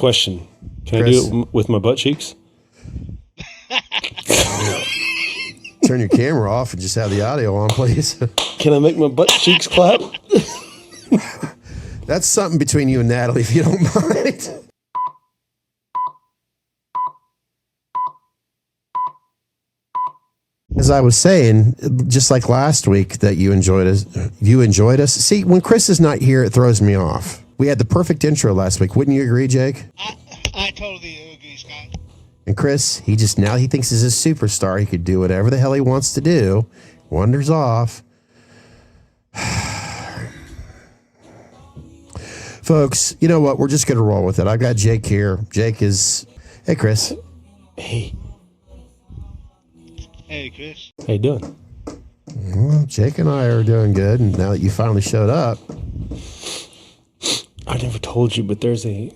Question. Can Chris? I do it with my butt cheeks? Turn your camera off and just have the audio on, please. Can I make my butt cheeks clap? That's something between you and Natalie, if you don't mind. As I was saying, just like last week that you enjoyed us. See, when Chris is not here, it throws me off. We had the perfect intro last week. Wouldn't you agree, Jake? I totally agree, Scott. And Chris, he thinks he's a superstar. He could do whatever the hell he wants to do. Wanders off. Folks, you know what? We're just going to roll with it. I've got Jake here. Jake is... Hey, Chris. Hey. Hey, Chris. How you doing? Well, Jake and I are doing good. And now that you finally showed up... I never told you, but there's an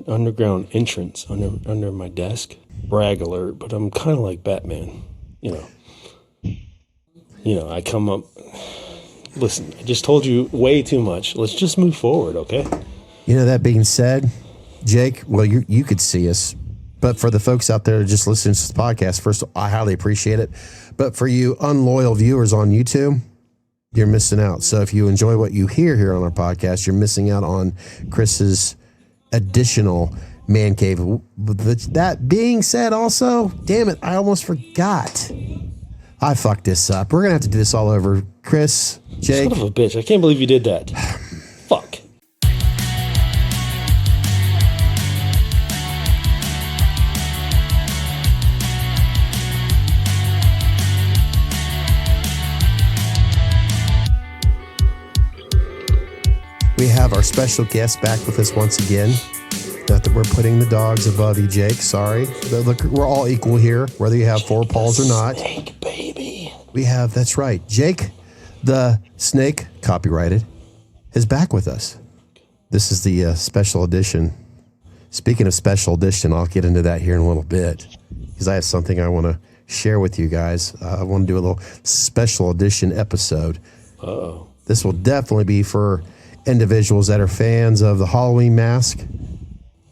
underground entrance under my desk. Brag alert, but I'm kind of like Batman. You know, I come up. Listen, I just told you way too much. Let's just move forward, okay? You know, that being said, Jake, well, you could see us. But for the folks out there just listening to the podcast, first, I highly appreciate it. But for you unloyal viewers on YouTube, you're missing out. So if you enjoy what you hear here on our podcast, you're missing out on Chris's additional man cave. That being said, also, damn it, I almost forgot. I fucked this up. We're going to have to do this all over. Chris, Jake. Son of a bitch. I can't believe you did that. Fuck. We have our special guest back with us once again. Not that we're putting the dogs above you, Jake. Sorry. But look, we're all equal here, whether you have four paws or not. Snake, baby. We have, that's right. Jake, the snake, copyrighted, is back with us. This is the special edition. Speaking of special edition, I'll get into that here in a little bit because I have something I want to share with you guys. I want to do a little special edition episode. Uh-oh. This will definitely be for individuals that are fans of the Halloween mask.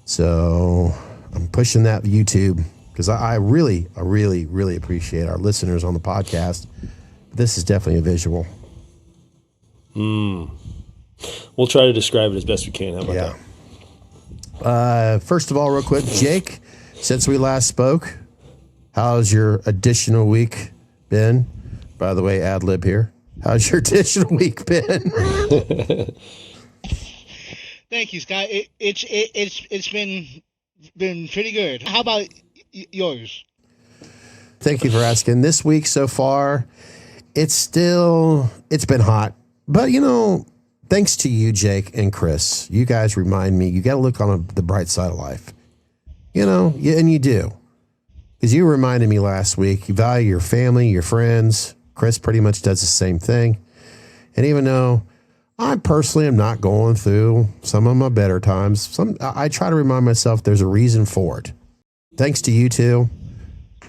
So I'm pushing that YouTube because I really appreciate our listeners on the podcast. This is definitely a visual. We'll try to describe it as best we can. How about that? First of all, real quick, Jake, since we last spoke, how's your additional week been? By the way, ad lib here. How's your additional week been? Thank you, Scott. It's been pretty good. How about yours? Thank you for asking. This week so far, it's been hot. But, you know, thanks to you, Jake and Chris, you guys remind me, you got to look on the bright side of life. You know, and you do. Because you reminded me last week, you value your family, your friends. Chris pretty much does the same thing. And even though I personally am not going through some of my better times, I try to remind myself there's a reason for it. Thanks to you two.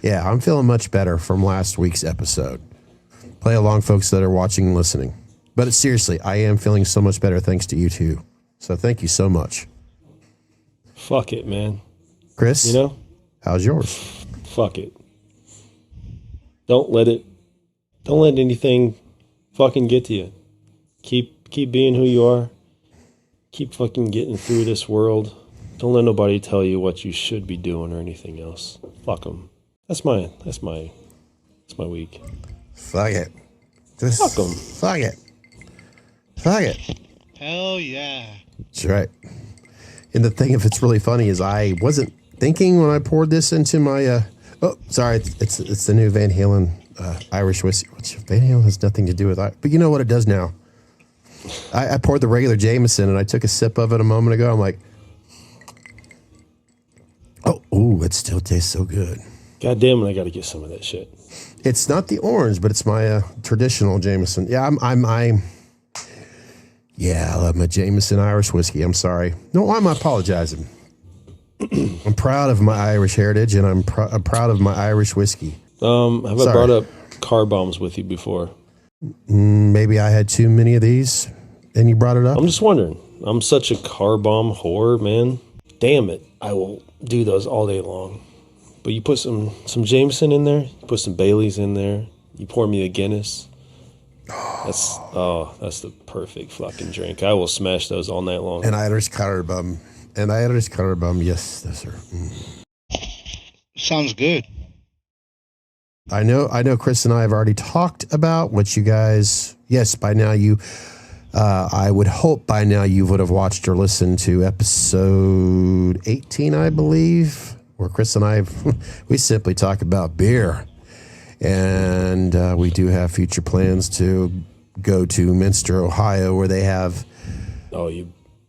Yeah, I'm feeling much better from last week's episode. Play along, folks that are watching and listening. But seriously, I am feeling so much better thanks to you two. So thank you so much. Fuck it, man. Chris, you know, how's yours? Fuck it. Don't let anything fucking get to you. Keep being who you are. Keep fucking getting through this world. Don't let nobody tell you what you should be doing or anything else. Fuck them. That's my week. Fuck it. Fuck them. Fuck it. Fuck it. Hell yeah. That's right. And the thing, if it's really funny, is I wasn't thinking when I poured this into my. It's the new Van Halen Irish whiskey. Which Van Halen has nothing to do with it, but you know what it does now. I poured the regular Jameson and I took a sip of it a moment ago. I'm like, it still tastes so good. God damn it, I got to get some of that shit. It's not the orange, but it's my traditional Jameson. Yeah, I love my Jameson Irish whiskey. I'm sorry. No, I'm apologizing. I'm proud of my Irish heritage, and I'm proud of my Irish whiskey. Have I brought up car bombs with you before? Maybe I had too many of these, and you brought it up? I'm just wondering. I'm such a car bomb whore, man. Damn it. I will do those all day long. But you put some Jameson in there, you put some Baileys in there, you pour me a Guinness. That's the perfect fucking drink. I will smash those all night long. And Irish Cardamom. Yes, sir. Sounds good. I know Chris and I have already talked about what you guys, yes, by now I would hope by now you would have watched or listened to episode 18, I believe, where Chris and I, we simply talk about beer. And we do have future plans to go to Minster, Ohio, where they have,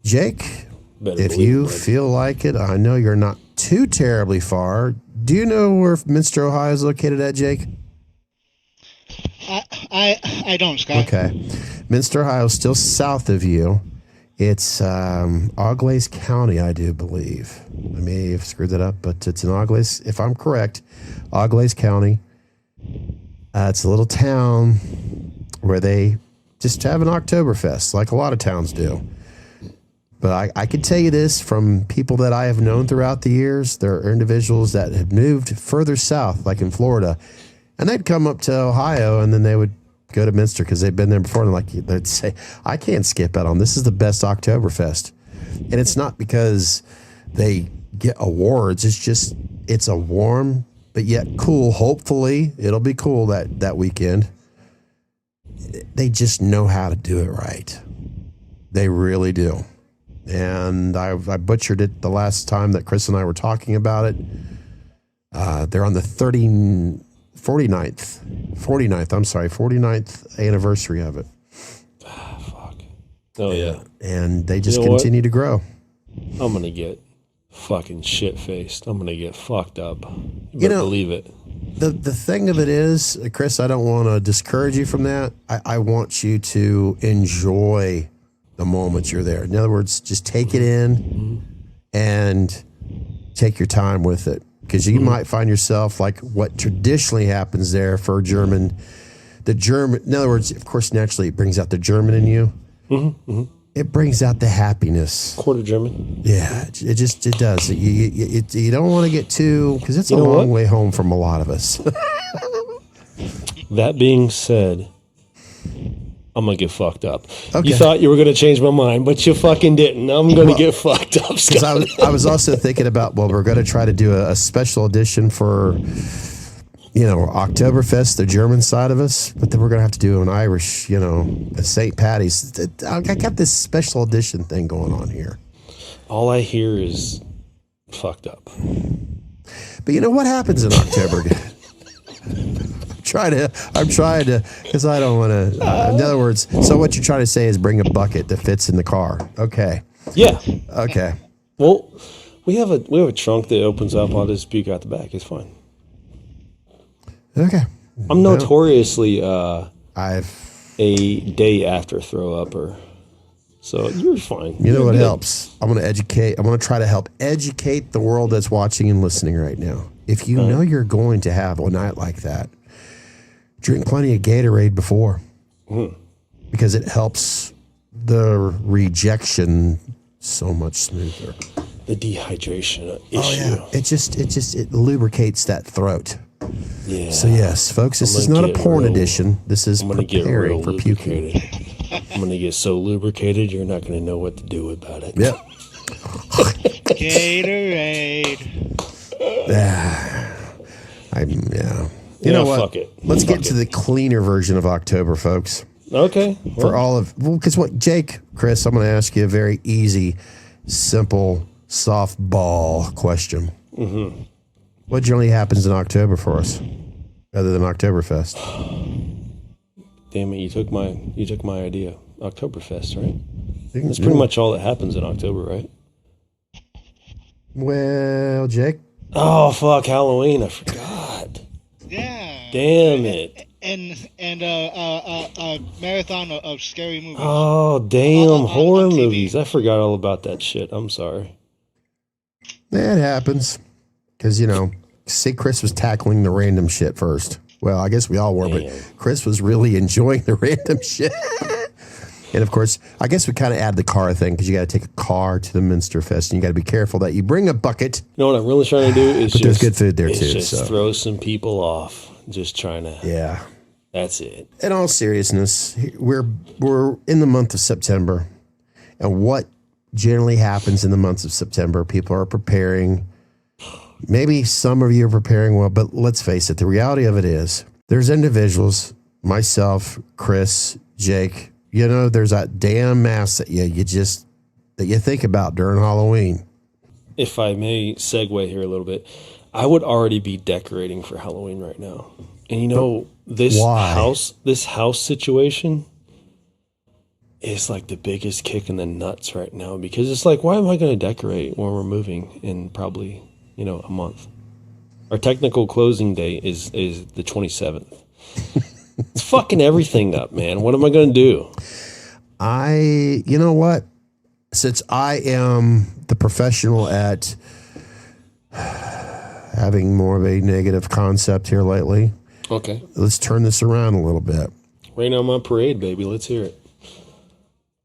Jake, if you feel like it, I know you're not too terribly far. Do you know where Minster, Ohio is located at, Jake? I don't, Scott. Okay. Minster, Ohio is still south of you. It's Auglaize County, I do believe. I may have screwed that up, but it's in Auglaize, if I'm correct, Auglaize County. It's a little town where they just have an Oktoberfest, like a lot of towns do. But I can tell you this from people that I have known throughout the years. There are individuals that have moved further south, like in Florida, and they'd come up to Ohio, and then they would go to Minster because they've been there before. And they'd say, I can't skip out on this. Is the best Oktoberfest. And it's not because they get awards. It's just, it's a warm, but yet cool. Hopefully it'll be cool that weekend. They just know how to do it right. They really do. And I butchered it the last time that Chris and I were talking about it. They're on the 49th anniversary of it. Fuck. Oh, yeah. And they just continue to grow. I'm going to get fucking shit-faced. I'm going to get fucked up. You better believe it. The thing of it is, Chris, I don't want to discourage you from that. I want you to enjoy the moments you're there. In other words, just take it in and take your time with it. Because you might find yourself like what traditionally happens there for in other words, of course, naturally it brings out the German in you. It brings out the happiness. Quarter German. Yeah, it does. You don't want to get too, because it's a long way home from a lot of us. That being said, I'm going to get fucked up. Okay. You thought you were going to change my mind, but you fucking didn't. I'm going to get fucked up, Scott. I was also thinking about, we're going to try to do a special edition for, Oktoberfest, the German side of us, but then we're going to have to do an Irish, St. Patty's. I got this special edition thing going on here. All I hear is fucked up. But what happens in October? I'm trying to, because I don't want to. In other words, so what you're trying to say is bring a bucket that fits in the car. Okay. Yeah. Okay. Well, we have a trunk that opens up. I'll just puke out the back. It's fine. Okay. I'm notoriously a day after throw upper, so you're fine. You know what helps? I'm going to try to help educate the world that's watching and listening right now. If you know you're going to have a night like that, drink plenty of Gatorade before, because it helps the rejection so much smoother. The dehydration issue. Oh yeah, it lubricates that throat. Yeah. So yes, folks, this is not a porn edition. This is preparing for puking. I'm gonna get so lubricated, you're not gonna know what to do about it. Yep. Gatorade. You know what? Fuck it. Let's get to the cleaner version of October, folks. Okay. Because Jake, Chris, I'm going to ask you a very easy, simple, softball question. What generally happens in October for us, other than Oktoberfest? Damn it! You took my idea. Oktoberfest, right? That's pretty much all that happens in October, right? Well, Jake. Oh fuck! Halloween, I forgot. Yeah. Damn it. And a marathon of scary movies. Oh damn! Horror on TV. movies. I forgot all about that shit. I'm sorry. It happens. Because, see, Chris was tackling the random shit first. Well, I guess we all were, but Chris was really enjoying the random shit. And of course, I guess we kind of add the car thing because you got to take a car to the Minster Fest, and you got to be careful that you bring a bucket. You know what I'm really trying to do is But there's good food there too. Just So throw some people off. Just trying to. yeah. That's it. In all seriousness, we're in the month of September, and what generally happens in the months of September, people are preparing. Maybe some of you are preparing well, but let's face it, the reality of it is there's individuals, myself, Chris, Jake, there's that damn mask that you think about during Halloween. If I may segue here a little bit, I would already be decorating for Halloween right now. And this house situation is like the biggest kick in the nuts right now, because it's like, why am I going to decorate when we're moving in probably, a month? Our technical closing date is the 27th. It's fucking everything up, man. What am I going to do? You know what? Since I am the professional at having more of a negative concept here lately. Okay. Let's turn this around a little bit. Rain on my parade, baby. Let's hear it.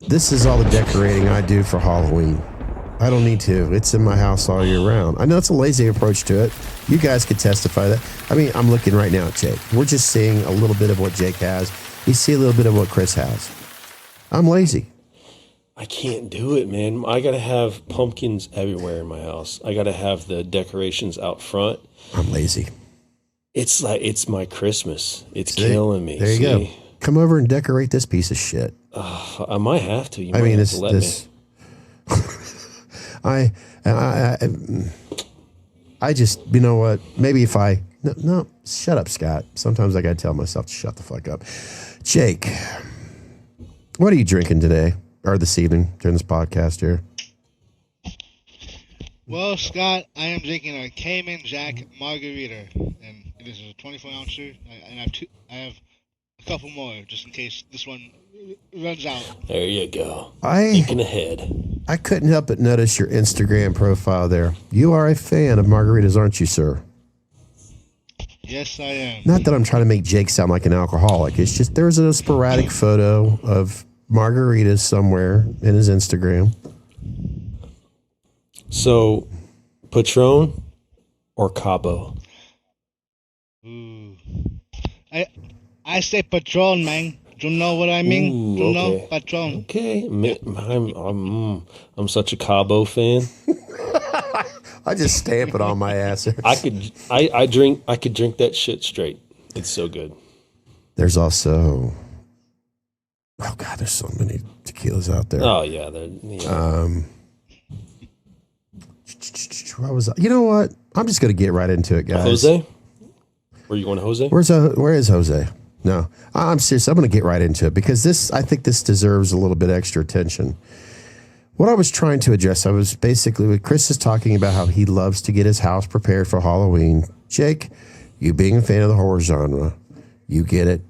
This is all the decorating I do for Halloween. I don't need to. It's in my house all year round. I know it's a lazy approach to it. You guys could testify that. I mean, I'm looking right now at Jake. We're just seeing a little bit of what Jake has. We see a little bit of what Chris has. I'm lazy. I can't do it, man. I got to have pumpkins everywhere in my house. I got to have the decorations out front. I'm lazy. It's like, it's my Christmas. It's killing me. There you go. Come over and decorate this piece of shit. I might have to. I just, you know what? Maybe if no, shut up, Scott. Sometimes I got to tell myself to shut the fuck up. Jake, what are you drinking today or this evening during this podcast here? Well, Scott, I am drinking a Cayman Jack Margarita, and it is a 24-ouncer. I have a couple more just in case this one runs out. There you go. Thinking ahead. I couldn't help but notice your Instagram profile there. You are a fan of margaritas, aren't you, sir? Yes, I am. Not that I'm trying to make Jake sound like an alcoholic. It's just there's a sporadic photo of margaritas somewhere in his Instagram. So, Patron or Cabo? Ooh. I say Patron, man. Do you know what I mean? Ooh, Do you know okay. Patron? Okay, I'm such a Cabo fan. I just stamp it on my ass. I could drink that shit straight. It's so good. There's also, oh God, there's so many tequilas out there. Oh yeah, Where was I? You know what? I'm just gonna get right into it, guys. Jose? Were you going to Jose? Where is Jose? No, I'm serious. I'm going to get right into it because I think this deserves a little bit extra attention. What I was trying to address, I was basically, Chris is talking about how he loves to get his house prepared for Halloween. Jake, you being a fan of the horror genre, you get it.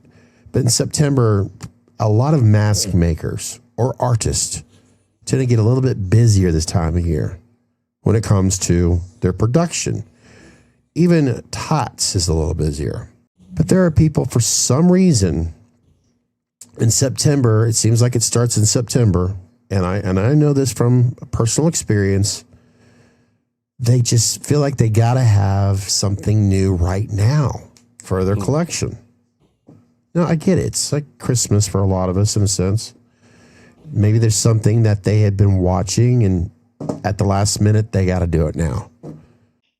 But in September, a lot of mask makers or artists tend to get a little bit busier this time of year when it comes to their production. Even Tots is a little busier. But there are people, for some reason, in September, it seems like it starts in September, and I know this from personal experience, they just feel like they got to have something new right now for their collection. No, I get it. It's like Christmas for a lot of us in a sense. Maybe there's something that they had been watching, and at the last minute, they got to do it now.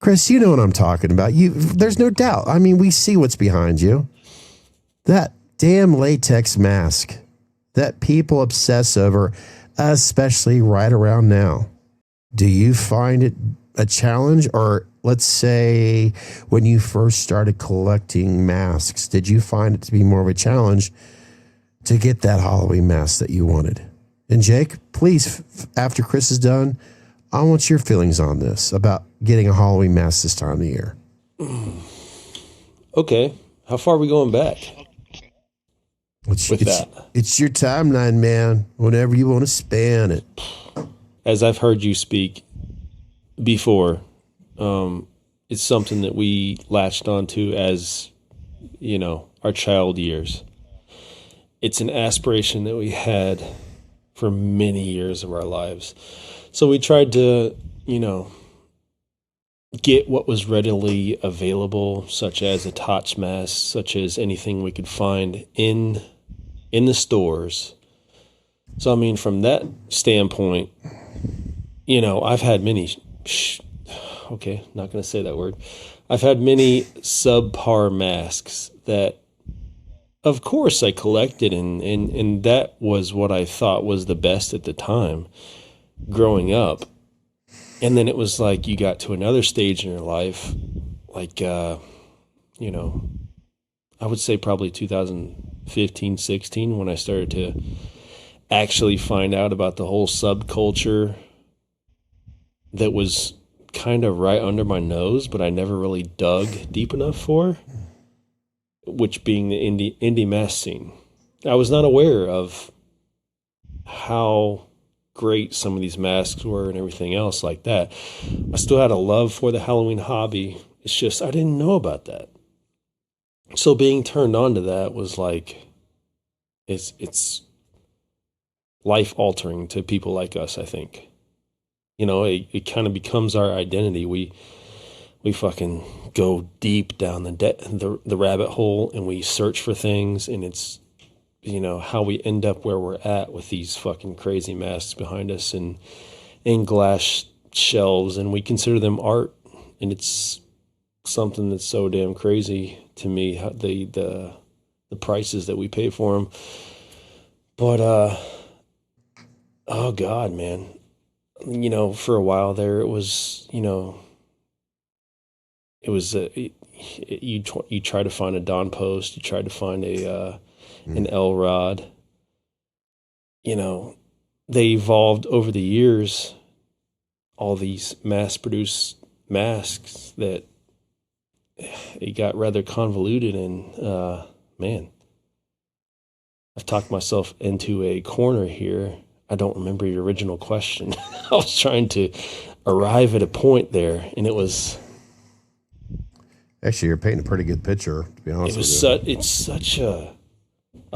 Chris, you know what I'm talking about. There's no doubt. I mean, we see what's behind you. That damn latex mask that people obsess over, especially right around now. Do you find it a challenge? Or let's say when you first started collecting masks, did you find it to be more of a challenge to get that Halloween mask that you wanted? And Jake, please, after Chris is done, I want your feelings on this about getting a Halloween mask this time of the year. Okay. How far are we going back with that? It's your timeline, man. Whenever you want to span it. As I've heard you speak before, it's something that we latched onto as, our child years. It's an aspiration that we had for many years of our lives. So we tried to, get what was readily available, such as a Tots mask, such as anything we could find in the stores. So, I mean, from that standpoint, I've had many, okay, not going to say that word. I've had many subpar masks that, of course, I collected, and that was what I thought was the best at the time growing up. And then it was like you got to another stage in your life, like, I would say probably 2015, 16, when I started to actually find out about the whole subculture that was kind of right under my nose, but I never really dug deep enough for, which being the indie mask scene. I was not aware of how great some of these masks were and everything else like that. I still had a love for the Halloween hobby. It's just I didn't know about that. So being turned on to that was like it's life altering to people like us, I think. It kind of becomes our identity. We fucking go deep down the rabbit hole and we search for things, and it's how we end up where we're at with these fucking crazy masks behind us and glass shelves, and we consider them art, and it's something that's so damn crazy to me, the prices that we pay for them. But oh God, man, for a while there, it was you try to find a Don Post, you try to find an L-Rod. They evolved over the years, all these mass-produced masks that it got rather convoluted, and man, I've talked myself into a corner here. I don't remember your original question. I was trying to arrive at a point there, and it was... Actually, you're painting a pretty good picture, to be honest with you. It's such a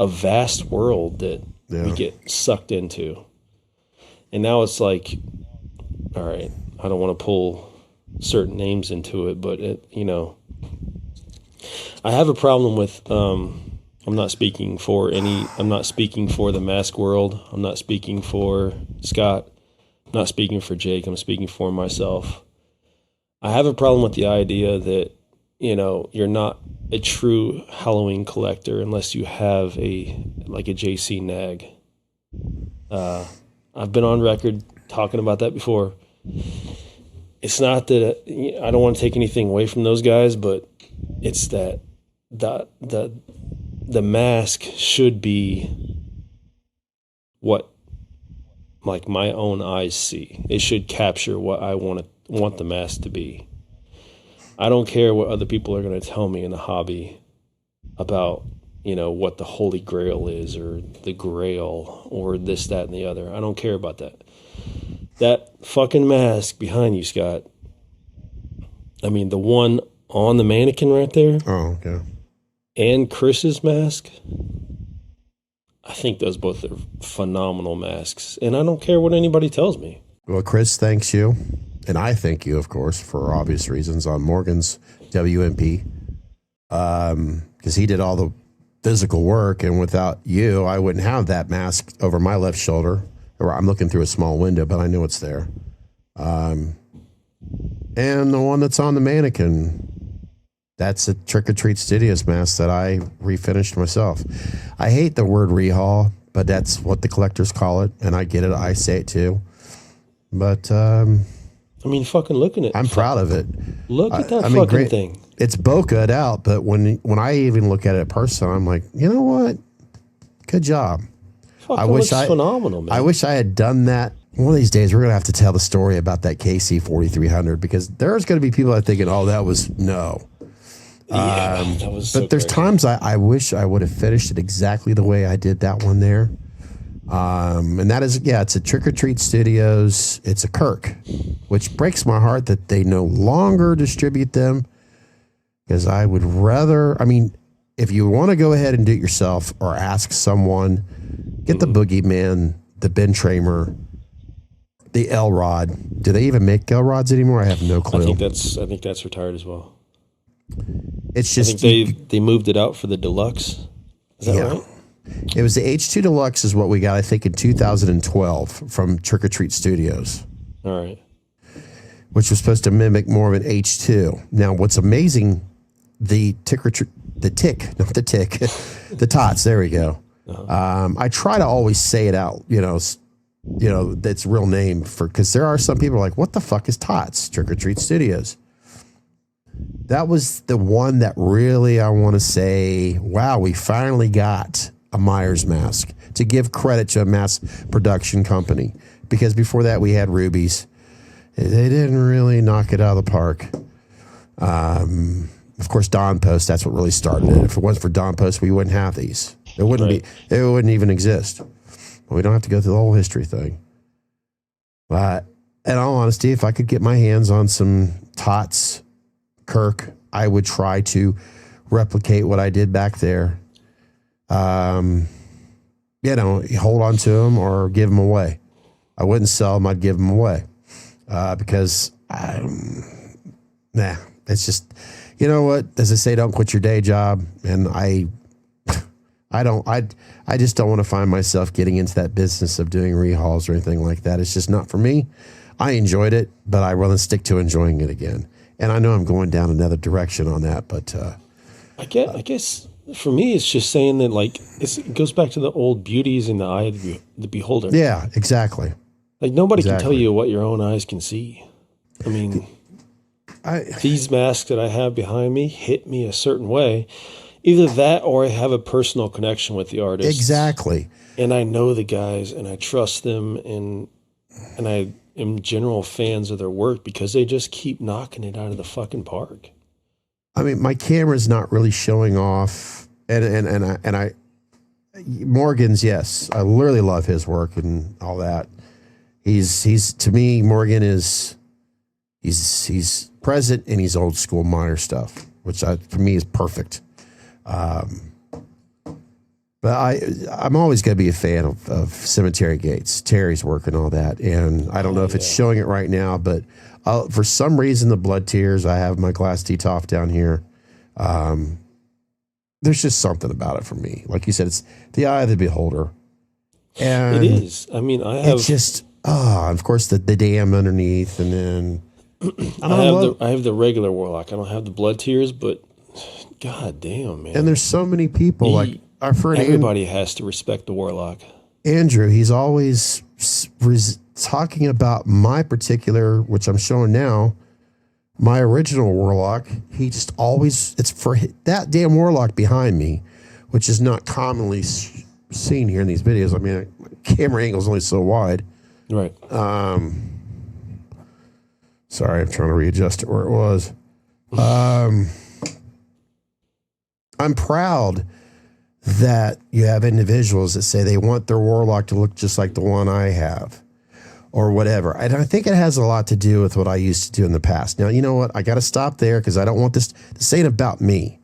vast world that we get sucked into. And now it's like, all right, I don't want to pull certain names into it, but I have a problem with, I'm not speaking for the mask world. I'm not speaking for Scott. I'm not speaking for Jake. I'm speaking for myself. I have a problem with the idea that, you're not a true Halloween collector unless you have a JC Nag. I've been on record talking about that before. It's not that I don't want to take anything away from those guys, but it's that the mask should be what like my own eyes see. It should capture what I want the mask to be. I don't care what other people are going to tell me in the hobby about, what the Holy Grail is or the Grail or this, that, and the other. I don't care about that. That fucking mask behind you, Scott. I mean, the one on the mannequin right there. Oh, okay. And Chris's mask. I think those both are phenomenal masks. And I don't care what anybody tells me. Well, Chris thanks you. And I thank you, of course, for obvious reasons, on Morgan's WMP, because he did all the physical work, and without you, I wouldn't have that mask over my left shoulder. I'm looking through a small window, but I know it's there. And the one that's on the mannequin, that's a Trick or Treat Studios mask that I refinished myself. I hate the word rehaul, but that's what the collectors call it, and I get it. I say it too. But... I mean, fucking looking at it. I'm proud of it. Look at that fucking thing. It's bokeh'd out, but when I even look at it in person, I'm like, you know what? Good job. Fucking looks phenomenal, man. I wish I had done that. One of these days, we're going to have to tell the story about that KC 4300, because there's going to be people that are thinking, oh, that was no. Yeah, that was so But there's crazy. times I wish I would have finished it exactly the way I did that one there. And that is, it's a Trick or Treat Studios. It's a Kirk, which breaks my heart that they no longer distribute them, because I would rather, if you want to go ahead and do it yourself or ask someone, get the Boogeyman, the Ben Tramer, the L Rod. Do they even make L Rods anymore? I have no clue. I think that's retired as well. It's just they moved it out for the deluxe. Is that right? It was the H2 Deluxe is what we got, I think, in 2012 from Trick or Treat Studios. All right. Which was supposed to mimic more of an H2. Now, what's amazing, the tots, there we go. I try to always say it out, that's real name because there are some people like, what the fuck is tots? Trick or Treat Studios. That was the one that really, I want to say, wow, we finally got a Myers mask, to give credit to a mass production company, because before that we had Rubies. They didn't really knock it out of the park. Of course, Don Post, that's what really started it. If it wasn't for Don Post, we wouldn't have these. It wouldn't even exist. But we don't have to go through the whole history thing. But in all honesty, if I could get my hands on some tots, Kirk, I would try to replicate what I did back there. Hold on to them or give them away. I wouldn't sell them. I'd give them away. Because it's just, you know what, as I say, don't quit your day job. And I just don't want to find myself getting into that business of doing rehauls or anything like that. It's just not for me. I enjoyed it, but I want to stick to enjoying it again. And I know I'm going down another direction on that, but I guess for me, it's just saying that it goes back to the old beauties in the eye of the beholder. Yeah, exactly. Like nobody can tell you what your own eyes can see. I mean, these masks that I have behind me hit me a certain way. Either that or I have a personal connection with the artist. Exactly. And I know the guys and I trust them and I am general fans of their work because they just keep knocking it out of the fucking park. I mean, my camera's not really showing off, and Morgan's, yes, I really love his work and all that. He's to me, Morgan is he's present and he's old school Meyer stuff, which for me is perfect. But I'm always going to be a fan of Cemetery Gates, Terry's work and all that. And I don't know if it's showing it right now, but for some reason, the Blood Tears, I have my glass T-Toff down here. There's just something about it for me. Like you said, it's the eye of the beholder. And it is. I mean, I have... It's just, of course, the dam underneath, and then... I have the regular Warlock. I don't have the Blood Tears, but god damn, man. And there's so many people, like our friend... Everybody has to respect the Warlock. Andrew, he's always talking about my particular, which I'm showing now, my original Warlock. He just always, it's for that damn Warlock behind me, which is not commonly seen here in these videos. I mean, camera angle is only so wide. Right. Sorry, I'm trying to readjust it where it was. I'm proud that you have individuals that say they want their Warlock to look just like the one I have or whatever. And I think it has a lot to do with what I used to do in the past. Now, you know what? I got to stop there because I don't want this ain't about me.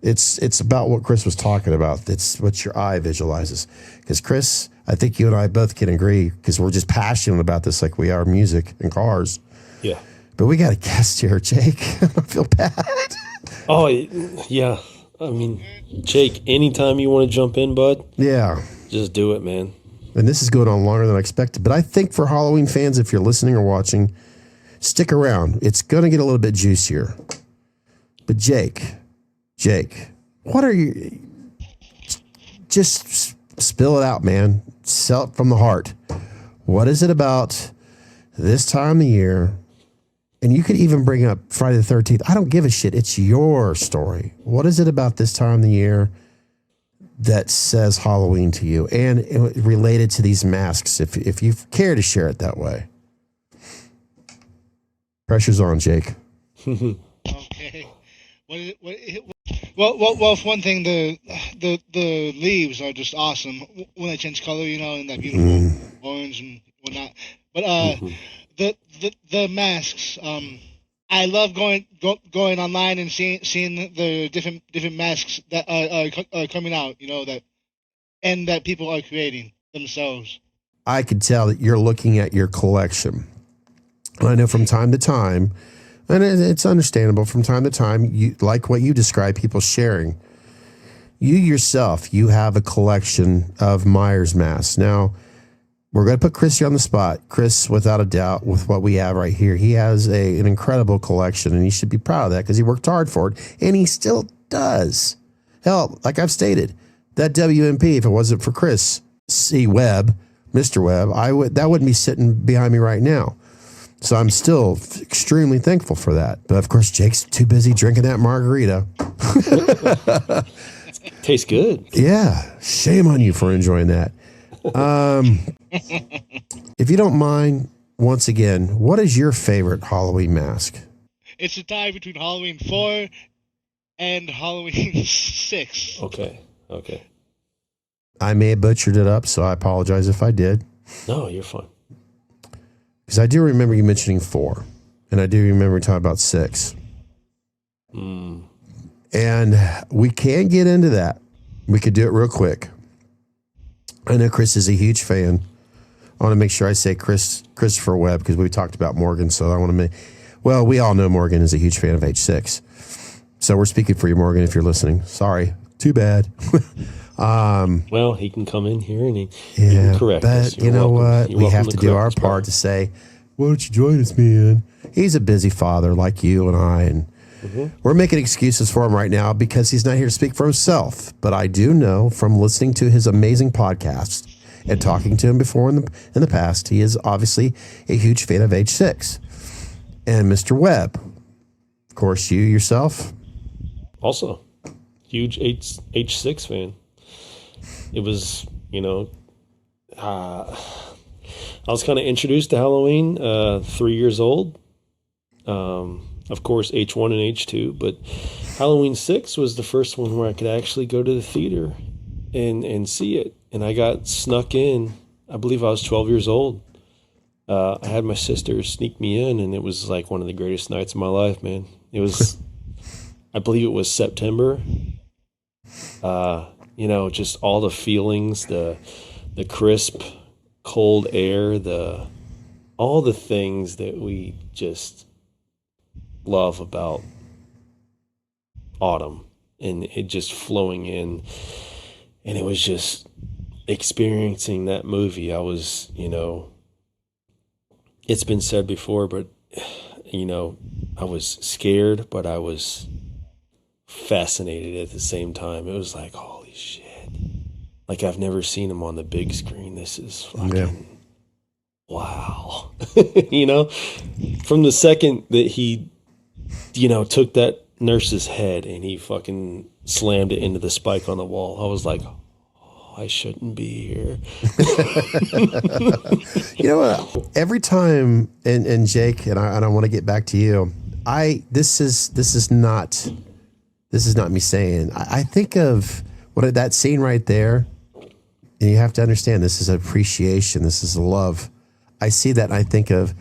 It's about what Chris was talking about. It's what your eye visualizes. Because Chris, I think you and I both can agree because we're just passionate about this like we are music and cars. Yeah. But we got a guest here, Jake. I feel bad. Oh, yeah. I mean, Jake, anytime you want to jump in, bud. Yeah. Just do it, man. And this is going on longer than I expected. But I think for Halloween fans, if you're listening or watching, stick around. It's going to get a little bit juicier. But Jake, what are you... Just spill it out, man. Sell it from the heart. What is it about this time of year? And you could even bring up Friday the 13th. I don't give a shit. It's your story. What is it about this time of the year that says Halloween to you and related to these masks, if you care to share it that way? Pressure's on, Jake. Okay. Well, for one thing, the leaves are just awesome when they change color, and that beautiful orange and whatnot. But the masks, I love going online and seeing the different masks that are coming out, that people are creating themselves. I could tell that you're looking at your collection. And I know from time to time, and it's understandable, from time to time, you like what you describe, people sharing. You yourself, you have a collection of Myers masks. Now, we're going to put Chris here on the spot. Chris, without a doubt, with what we have right here, he has an incredible collection, and he should be proud of that because he worked hard for it, and he still does. Hell, like I've stated, that WMP, if it wasn't for Chris C. Webb, Mr. Webb, that wouldn't be sitting behind me right now. So I'm still extremely thankful for that. But of course, Jake's too busy drinking that margarita. Tastes good. Yeah, shame on you for enjoying that. If you don't mind, once again, what is your favorite Halloween mask? It's a tie between Halloween 4 and Halloween 6. Okay. I may have butchered it up, so I apologize if I did. No, you're fine. Because I do remember you mentioning 4, and I do remember talking about 6. And we can get into that. We could do it real quick. I know Chris is a huge fan. I want to make sure I say Christopher Webb because we talked about Morgan. So I want to make, well, we all know Morgan is a huge fan of H6. So we're speaking for you, Morgan, if you're listening. Sorry. Too bad. Well, he can come in here and he yeah, can correct but us. you know what? We have to do our correct us, part to say, why don't you join us, man? He's a busy father like you and I, and we're making excuses for him right now because he's not here to speak for himself. But I do know from listening to his amazing podcast and talking to him before in the past, he is obviously a huge fan of H6. And Mr. Webb, of course, you yourself. Also, huge H6 fan. It was, I was kind of introduced to Halloween 3 years old. Of course, H1 and H2, but Halloween 6 was the first one where I could actually go to the theater and see it. And I got snuck in. I believe I was 12 years old. I had my sister sneak me in, and it was like one of the greatest nights of my life, man. It was, I believe it was September. Just all the feelings, the crisp, cold air, all the things that we just love about autumn, and it just flowing in, and it was just experiencing that movie. I was, it's been said before, but I was scared, but I was fascinated at the same time. It was like, holy shit, like I've never seen him on the big screen. This is fucking wow. From the second that he took that nurse's head and he fucking slammed it into the spike on the wall, I was like, oh, I shouldn't be here. You know what? Every time, and Jake, and I want to get back to you. This is not me saying. I think of that scene right there, and you have to understand this is appreciation. This is love. I see that, and I think of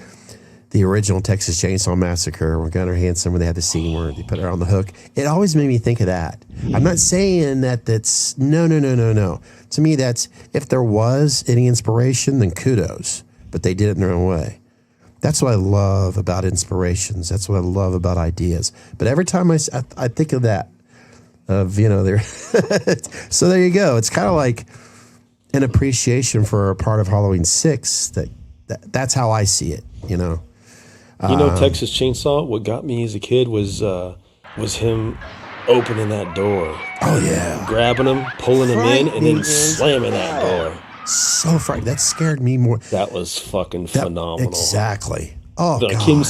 the original Texas Chainsaw Massacre when Gunnar Hansen, when they had the scene where they put her on the hook. It always made me think of that. I'm not saying that's no. To me, that's, if there was any inspiration, then kudos. But they did it in their own way. That's what I love about inspirations. That's what I love about ideas. But every time I think of that, there. So there you go. It's kind of like an appreciation for a part of Halloween 6. That's how I see it. Texas Chainsaw, what got me as a kid was him opening that door. Oh, yeah. Grabbing him, pulling him in, and then slamming that door. So frightening. That scared me more. That was fucking phenomenal. Exactly. Oh, like God.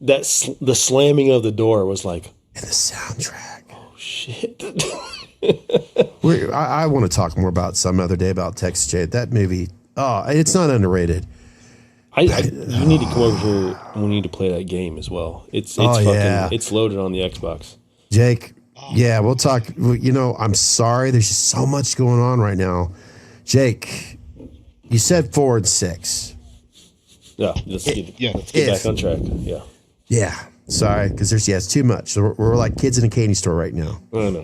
The slamming of the door was like... And the soundtrack. Oh, shit. I want to talk more about some other day about Texas Chainsaw. That movie, it's not underrated. You need to come over here and we need to play that game as well. It's loaded on the Xbox. Jake, yeah, we'll talk. I'm sorry. There's just so much going on right now. Jake, you said 4 and 6. Yeah, let's get back on track. Yeah. Yeah. Sorry, because it's too much. So we're like kids in a candy store right now. I know.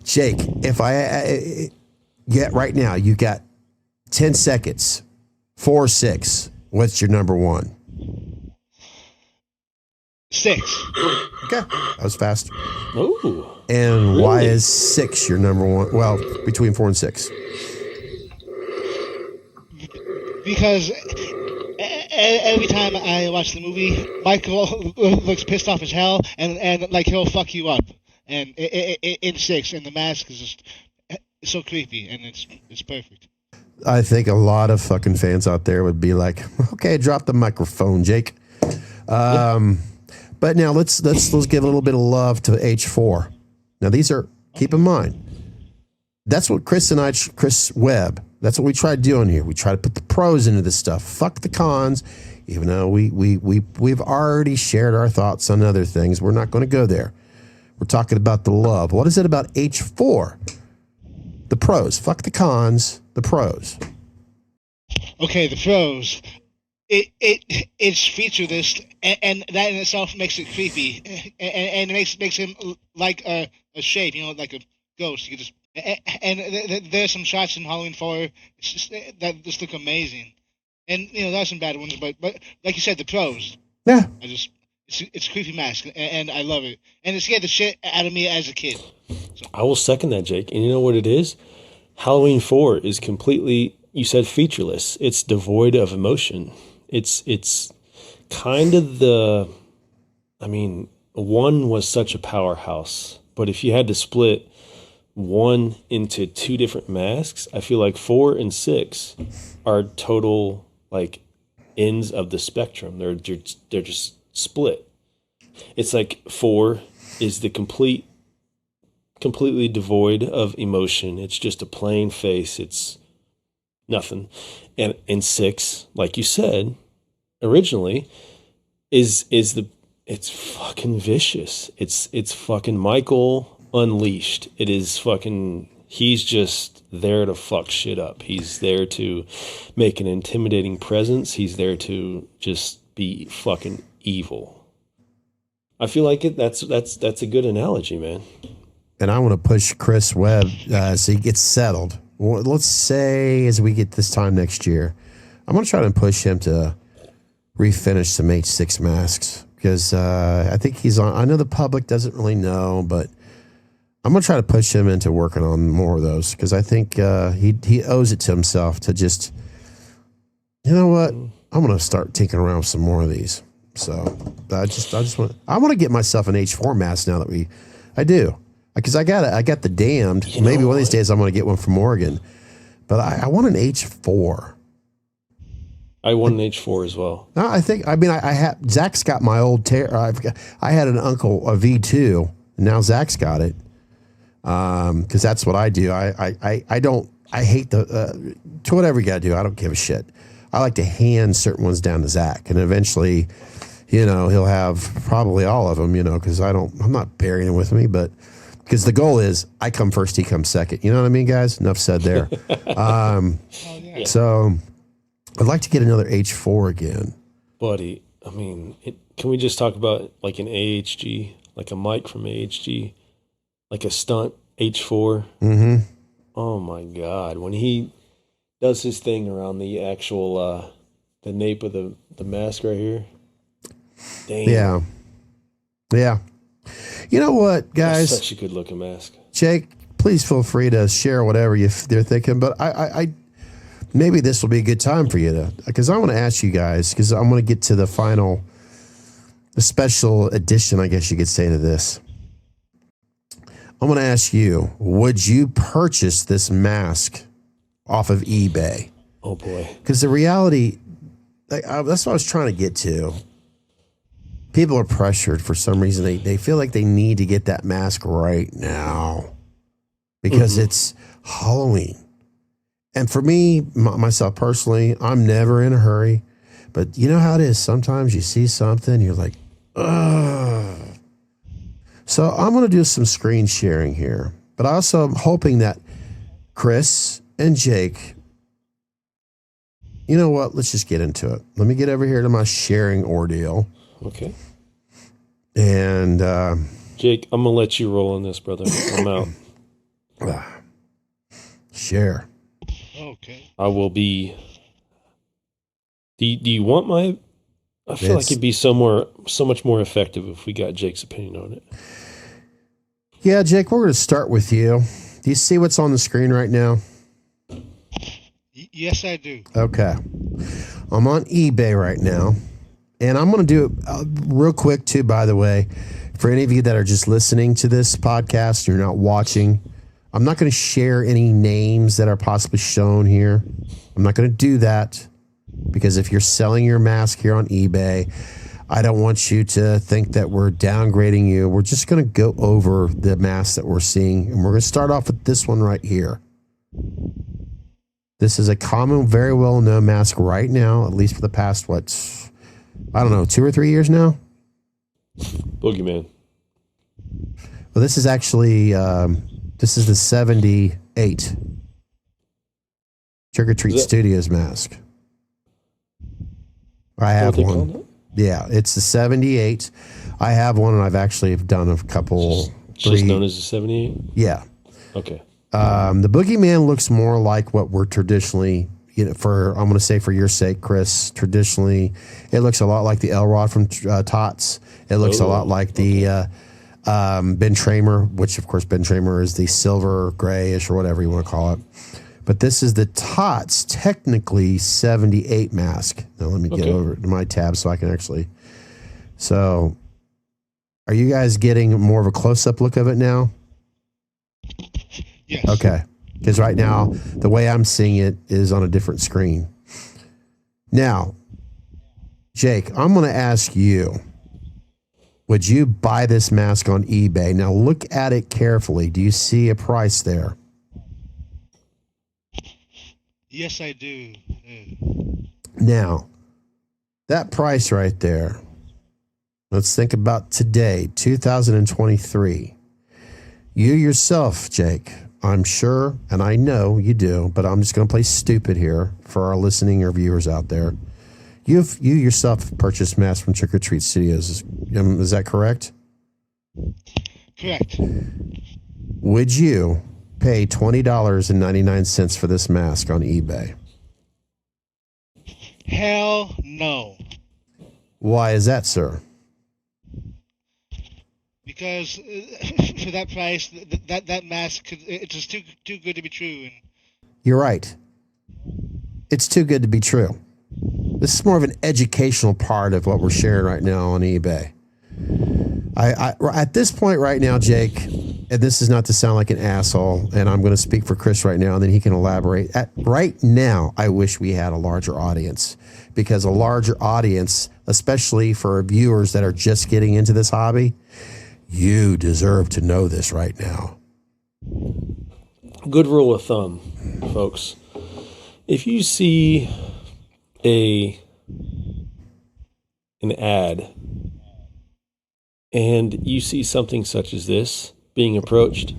Jake, if right now you got 10 seconds. 4, 6. What's your number one? 6. Okay. That was fast. Ooh. And why Really? is 6 your number one? Well, between 4 and 6. Because every time I watch the movie, Michael looks pissed off as hell, and like he'll fuck you up. And in 6, and the mask is just so creepy, and it's perfect. I think a lot of fucking fans out there would be like, okay, drop the microphone, Jake. But now let's give a little bit of love to H4. Now these are, keep in mind, that's what Chris Webb, that's what we try doing here. We try to put the pros into this stuff. Fuck the cons, even though we've already shared our thoughts on other things. We're not going to go there. We're talking about the love. What is it about H4? The pros. Fuck the cons, the pros. Okay, the pros. It's featureless, and that in itself makes it creepy, and it makes him like a shape, like a ghost. You could just there's some shots in Halloween 4 that just look amazing, and there's some bad ones, but like you said, the pros. Yeah. It's a creepy mask, and I love it, and it scared the shit out of me as a kid. So. I will second that, Jake. And you know what it is? Halloween 4 is completely, you said featureless. It's devoid of emotion. It's kind of one was such a powerhouse, but if you had to split one into two different masks, I feel like 4 and 6 are total like ends of the spectrum. They're just split. It's like 4 is the completely devoid of emotion. It's just a plain face. It's nothing. And in 6, like you said originally, it's fucking vicious. It's fucking Michael unleashed. It is fucking, he's just there to fuck shit up. He's there to make an intimidating presence. He's there to just be fucking evil. I feel like that's a good analogy, man. And I want to push Chris Webb so he gets settled. Well, let's say as we get this time next year, I'm going to try to push him to refinish some H6 masks because I think he's on. I know the public doesn't really know, but I'm going to try to push him into working on more of those because I think he owes it to himself to just, you know what? I'm going to start tinkering around with some more of these. So I want to get myself an H4 mask now that I do. Because I got the damned. Maybe one of these days I'm going to get one from Oregon. But I want an H4. I want an H4 as well. No, I have Zach's got my old I had an uncle, a V2, and now Zach's got it. Because that's what I do. I hate to whatever you got to do. I don't give a shit. I like to hand certain ones down to Zach, and eventually, he'll have probably all of them. Because I'm not burying them with me, but. Because the goal is I come first, he comes second. You know what I mean, guys? Enough said there. So I'd like to get another H4 again. Buddy, can we just talk about like an AHG, like a mic from AHG, like a stunt H4? Mm-hmm. Oh, my God. When he does his thing around the actual, the nape of the mask right here. Damn. Yeah. Yeah. You know what, guys? That's such a good looking mask. Jake, please feel free to share whatever they're thinking. But I maybe this will be a good time for you because I want to ask you guys because I'm going to get to the special edition, I guess you could say to this. I'm going to ask you, would you purchase this mask off of eBay? Oh boy. Because the reality, that's what I was trying to get to. People are pressured for some reason. They feel like they need to get that mask right now because it's Halloween. And for me, myself personally, I'm never in a hurry. But you know how it is. Sometimes you see something, you're like, ugh. So I'm going to do some screen sharing here. But I also am hoping that Chris and Jake, you know what? Let's just get into it. Let me get over here to my sharing ordeal. Okay. And Jake, I'm gonna let you roll on this, brother. I'm out. Share. Okay. I will be. Do you want my? I feel like it'd be so much more effective if we got Jake's opinion on it. Yeah, Jake, we're going to start with you. Do you see what's on the screen right now? Yes, I do. Okay. I'm on eBay right now. And I'm going to do it real quick, too, by the way. For any of you that are just listening to this podcast, you're not watching, I'm not going to share any names that are possibly shown here. I'm not going to do that because if you're selling your mask here on eBay, I don't want you to think that we're downgrading you. We're just going to go over the masks that we're seeing. And we're going to start off with this one right here. This is a common, very well-known mask right now, at least for the past, 2 or 3 years now? Boogeyman. Well, this is actually, this is the 78 Trick or Treat Studios mask. I have one. Yeah, it's the 78. I have one, and I've actually done a couple. Just known as the 78? Yeah. Okay. The Boogeyman looks more like what we're traditionally, I'm going to say for your sake, Chris, traditionally, it looks a lot like the Elrod from Tots. It looks a lot like the Ben Tramer, which, of course, Ben Tramer is the silver, grayish, or whatever you want to call it. But this is the Tots, technically 78 mask. Now, let me get over to my tab so I can actually. So, are you guys getting more of a close-up look of it now? Yes. Okay. Because right now, the way I'm seeing it is on a different screen. Now, Jake, I'm going to ask you, would you buy this mask on eBay? Now, look at it carefully. Do you see a price there? Yes, I do. Now, that price right there, let's think about today, 2023. You yourself, Jake, I'm sure, and I know you do, but I'm just going to play stupid here for our listening or viewers out there. You yourself purchased masks from Trick or Treat Studios. Is that correct? Correct. Would you pay $20.99 for this mask on eBay? Hell no. Why is that, sir? Because for that price, that mask, it's just too good to be true. You're right. It's too good to be true. This is more of an educational part of what we're sharing right now on eBay. I at this point right now, Jake, and this is not to sound like an asshole, and I'm going to speak for Chris right now, and then he can elaborate. Right now, I wish we had a larger audience, because a larger audience, especially for viewers that are just getting into this hobby, you deserve to know this right now. Good rule of thumb, folks. If you see an ad and you see something such as this being approached,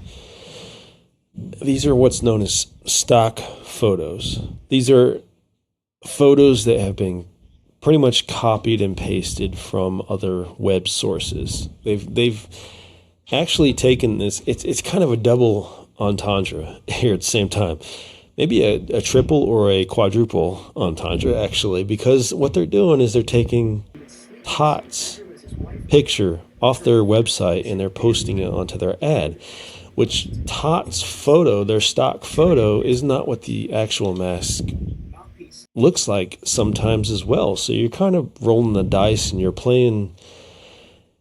these are what's known as stock photos. These are photos that have been pretty much copied and pasted from other web sources. They've actually taken this. It's kind of a double entendre here at the same time. Maybe a triple or a quadruple entendre, actually, because what they're doing is they're taking Tots' picture off their website and they're posting it onto their ad, which Tots' photo, their stock photo, is not what the actual mask looks like sometimes as well. So you're kind of rolling the dice and you're playing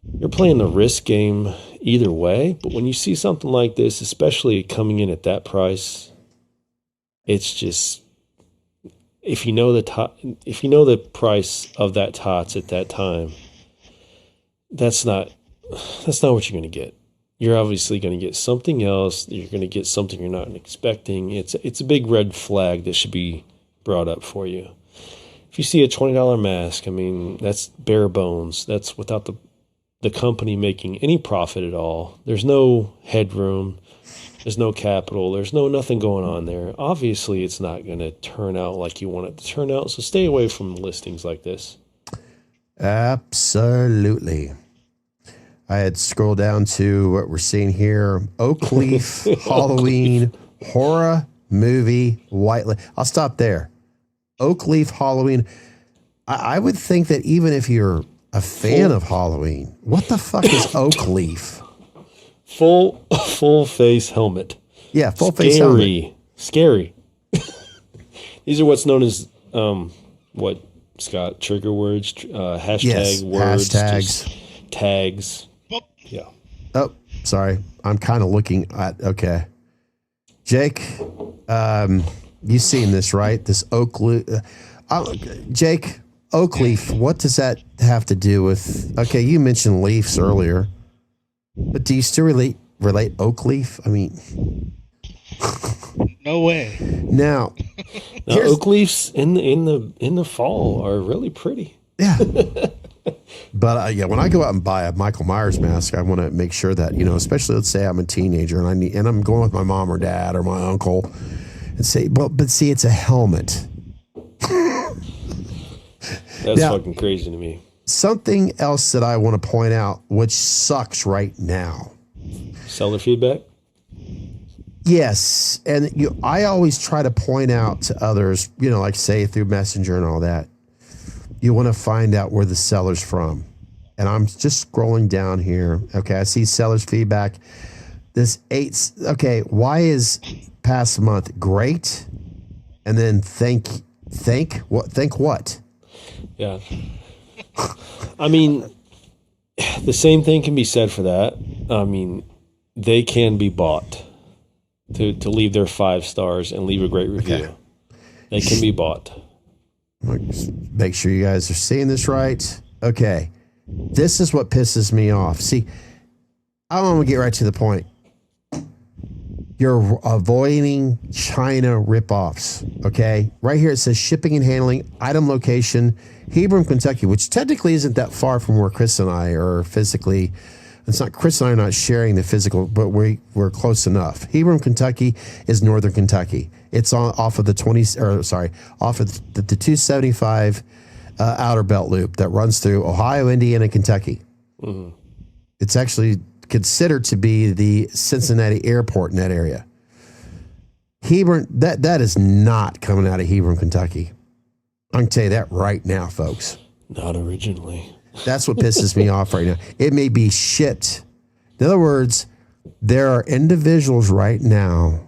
the risk game either way. But when you see something like this, especially coming in at that price, it's just, if you know the price of that Tots at that time, that's not what you're going to get. You're obviously going to get something else. You're going to get something you're not expecting. It's a big red flag that should be brought up for you. If you see a $20 mask, I mean, that's bare bones. That's without the company making any profit at all. There's no headroom. There's no capital. There's nothing going on there. Obviously, it's not going to turn out like you want it to turn out. So stay away from listings like this. Absolutely. I had scrolled down to what we're seeing here. Oak Leaf Halloween Horror movie, white. I'll stop there. Oak leaf Halloween. I would think that even if you're a fan of Halloween, what the fuck is oak leaf? Full face helmet. Yeah, full face helmet. Scary. These are what's known as what, Scott, trigger words, hashtag words, hashtags, tags. Yeah. Oh, sorry. I'm kind of looking at. Okay, Jake, you seen this, right? This oak leaf. Jake, oak leaf. What does that have to do with? Okay, you mentioned leaves earlier, but do you still relate oak leaf? I mean. No way. Now oak leaves in the fall are really pretty. Yeah. But when I go out and buy a Michael Myers mask, I want to make sure that, especially let's say I'm a teenager and I'm going with my mom or dad or my uncle and say, but see, it's a helmet. That's fucking crazy to me. Something else that I want to point out, which sucks right now. Seller feedback? Yes. And I always try to point out to others, like say through Messenger and all that, you want to find out where the seller's from. And I'm just scrolling down here. Okay, I see seller's feedback. Why is past month great? And then think what? Yeah. I mean, the same thing can be said for that. I mean, they can be bought to leave their 5 stars and leave a great review. Okay. They can be bought. Make sure you guys are seeing this right. Okay. This is what pisses me off. See, I want to get right to the point. You're avoiding China ripoffs. Okay. Right here it says shipping and handling, item location, Hebron, Kentucky, which technically isn't that far from where Chris and I are physically. It's not, Chris and I are not sharing the physical, but we're close enough. Hebron, Kentucky is northern Kentucky. It's off of the 275 outer belt loop that runs through Ohio, Indiana, Kentucky. Mm-hmm. It's actually considered to be the Cincinnati airport in that area. Hebron, that is not coming out of Hebron, Kentucky. I can tell you that right now, folks. Not originally. That's what pisses me off right now. It may be shipped. In other words, there are individuals right now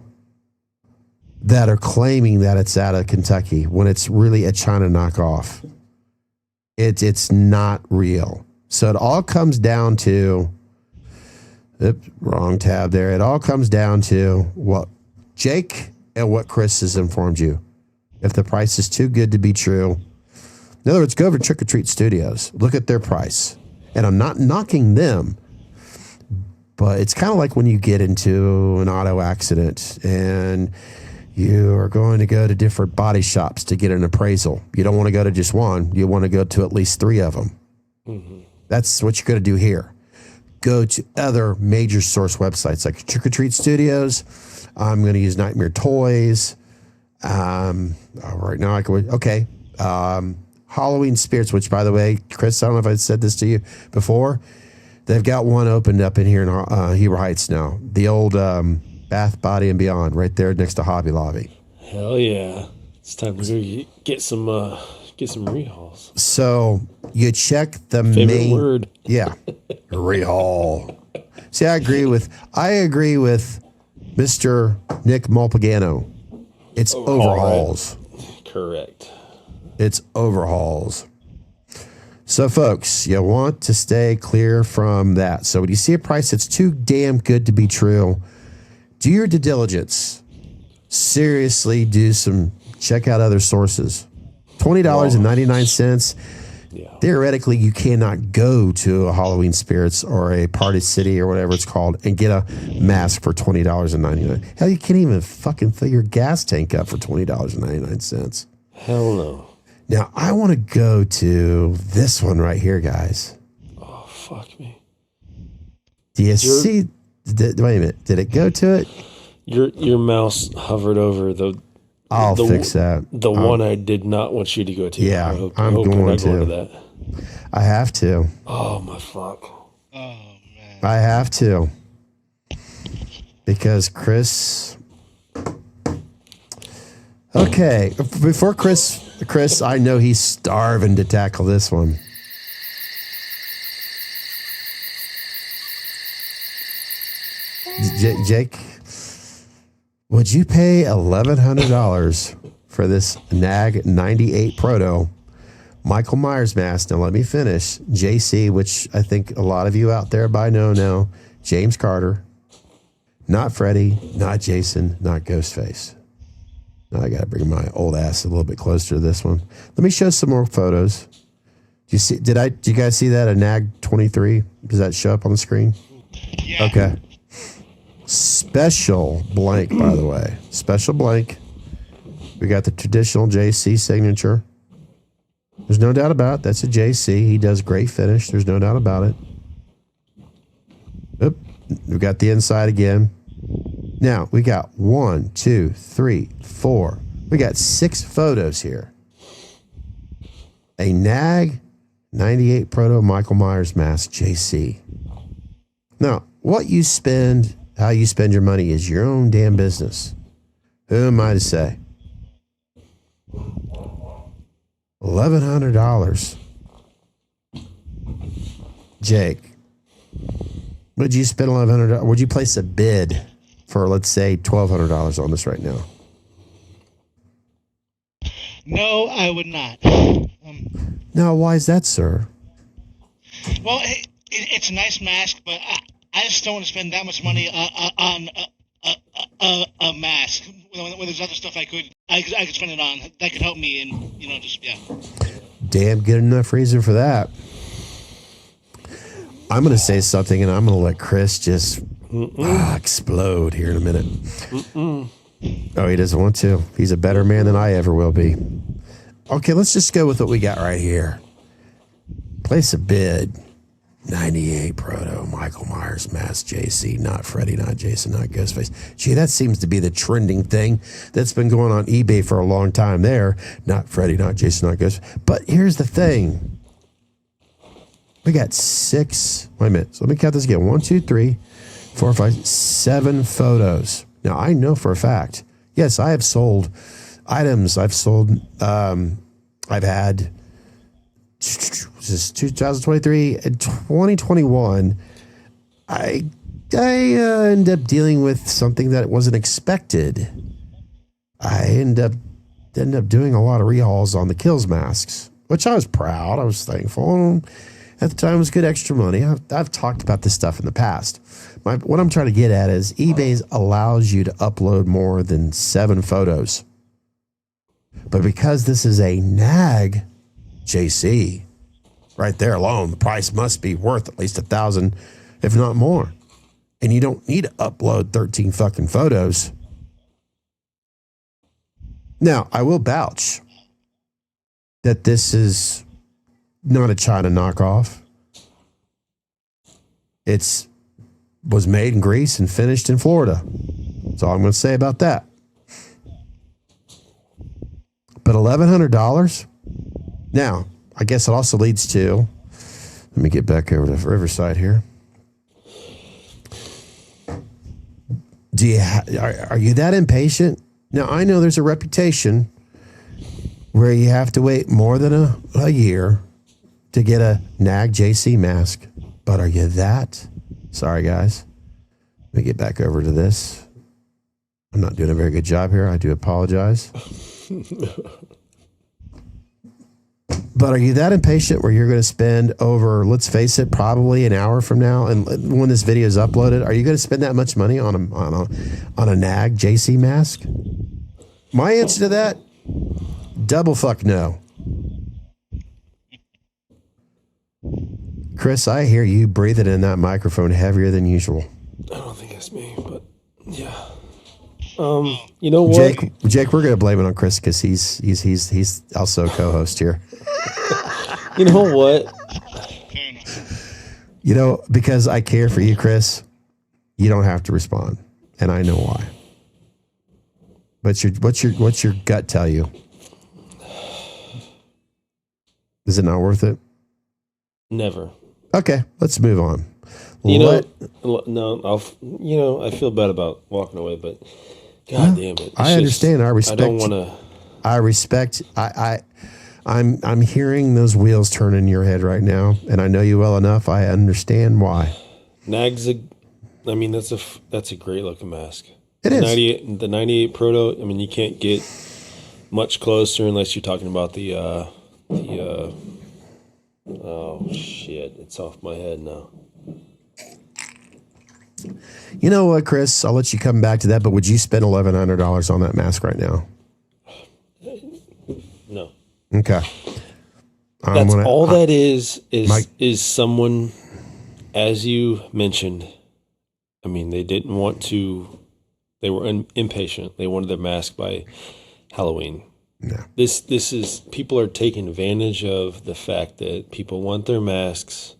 that are claiming that it's out of Kentucky when it's really a China knockoff. It's not real. So it all comes down to, wrong tab there. It all comes down to what Jake and what Chris has informed you. If the price is too good to be true, in other words, go over to Trick or Treat Studios. Look at their price. And I'm not knocking them, but it's kind of like when you get into an auto accident and you are going to go to different body shops to get an appraisal. You don't want to go to just one. You want to go to at least 3 of them. Mm-hmm. That's what you're going to do here. Go to other major source websites like Trick or Treat Studios. I'm going to use Nightmare Toys. Right now I can, okay. Halloween Spirits, which, by the way, Chris, I don't know if I said this to you before. They've got one opened up in here in Heber Heights now. The old Bath, Body, and Beyond, right there next to Hobby Lobby. Hell yeah! It's time to go get some rehauls. So you check the favorite word. Yeah, rehaul. See, I agree with Mr. Nick Malpagano. It's overhauls. Right. Correct. It's overhauls. So, folks, you want to stay clear from that. So, when you see a price that's too damn good to be true, do your due diligence. Seriously, check out other sources. $20.99. Yeah. Theoretically, you cannot go to a Halloween Spirits or a Party City or whatever it's called and get a mask for $20.99. Hell, you can't even fucking fill your gas tank up for $20.99. Hell no. Now, I want to go to this one right here, guys. Oh, fuck me. Do you see? Wait a minute. Did it go to it? Your mouse hovered over the... I'll fix that. The one I did not want you to go to. Yeah, I'm going to that. I have to. Oh, my fuck. Oh, man. I have to. Because Chris... Okay, before Chris, I know he's starving to tackle this one. Jake, would you pay $1,100 for this NAG 98 Proto Michael Myers mask? Now let me finish. JC, which I think a lot of you out there by know, James Carter, not Freddy, not Jason, not Ghostface. Now I got to bring my old ass a little bit closer to this one. Let me show some more photos. Did you guys see that, a NAG 23? Does that show up on the screen? Yeah. Okay. Special blank, by the way. Special blank. We got the traditional JC signature. There's no doubt about it. That's a JC. He does great finish. There's no doubt about it. Oop. We got the inside again. Now, we got 1, 2, 3, 4. We got 6 photos here. A NAG 98 Proto Michael Myers mask JC. Now, what you spend, how you spend your money is your own damn business. Who am I to say? $1,100. Jake, would you spend $1,100? Would you place a bid for, let's say, $1,200 on this right now? No, I would not. Now, why is that, sir? Well, it's a nice mask, but I just don't want to spend that much money on a mask when there's other stuff I could spend it on that could help me, and just Damn good enough reason for that. I'm going to say something, and I'm going to let Chris just explode here in a minute. Oh, he doesn't want to. He's a better man than I ever will be. Okay, let's just go with what we got right here. Place a bid. 98 Proto Michael Myers mask JC, not Freddy, not Jason, not Ghostface. Gee, that seems to be the trending thing that's been going on eBay for a long time there. Not Freddy, not Jason, not Ghostface. But here's the thing. We got 6. Wait a minute. So let me count this again. 1, 2, 3, 4, 5, 7 photos. Now, I know for a fact, yes, I have sold items. I've had, this is 2023 and 2021. I end up dealing with something that wasn't expected. I end up doing a lot of rehauls on the Kills masks, which I was proud. I was thankful. At the time, it was good extra money. I've talked about this stuff in the past. What I'm trying to get at is eBay allows you to upload more than 7 photos. But because this is a NAG JC, right there alone, the price must be worth at least $1,000, if not more. And you don't need to upload 13 fucking photos. Now, I will vouch that this is not a China knockoff. It's was made in Greece and finished in Florida. That's all I'm going to say about that. But $1,100? Now, I guess it also leads to, let me get back over to Riverside here. Are you that impatient? Now, I know there's a reputation where you have to wait more than a year to get a NAG JC mask. But are you that? Sorry, guys. Let me get back over to this. I'm not doing a very good job here. I do apologize. But are you that impatient where you're going to spend over, let's face it, probably an hour from now, and when this video is uploaded, are you going to spend that much money on a NAG JC mask? My answer to that, double fuck no. Chris, I hear you breathing in that microphone heavier than usual. I don't think it's me, but yeah. You know what, Jake, we're gonna blame it on Chris because he's also a co-host here. You know what? Because I care for you, Chris. You don't have to respond, and I know why. But what's your gut tell you? Is it not worth it? Never. Okay, let's move on. I feel bad about walking away, but God damn it. I understand. I respect. I don't want to. I respect. I'm hearing those wheels turn in your head right now, and I know you well enough. I understand why. Nag's that's a great looking mask. It the is. the 98 Proto. I mean, you can't get much closer unless you're talking about the oh shit, it's off my head now. You know what, Chris? I'll let you come back to that, but would you spend $1,100 on that mask right now? No. Okay. That's all that is someone, as you mentioned. I mean, they didn't want to. They were impatient. They wanted their mask by Halloween. Yeah. This is, people are taking advantage of the fact that people want their masks.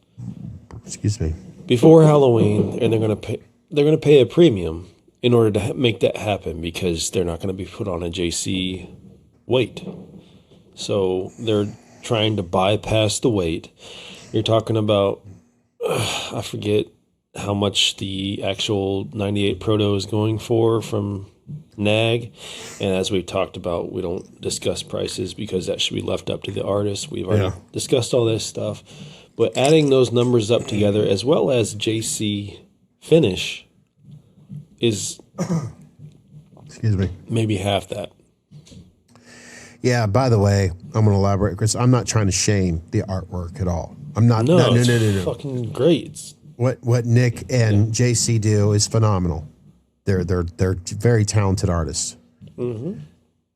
Excuse me. Before Halloween, and they're going to pay a premium in order to make that happen, because they're not going to be put on a JC weight. So they're trying to bypass the weight. You're talking about, I forget how much the actual 98 Proto is going for from NAG. And as we've talked about, we don't discuss prices because that should be left up to the artist. We've already discussed all this stuff. But adding those numbers up together, as well as JC finish, is excuse me, maybe half that. Yeah, by the way, I'm going to elaborate, Chris. I'm not trying to shame the artwork at all. I'm not. No. No. Fucking great. What Nick and JC do is phenomenal. They're very talented artists. Mm-hmm.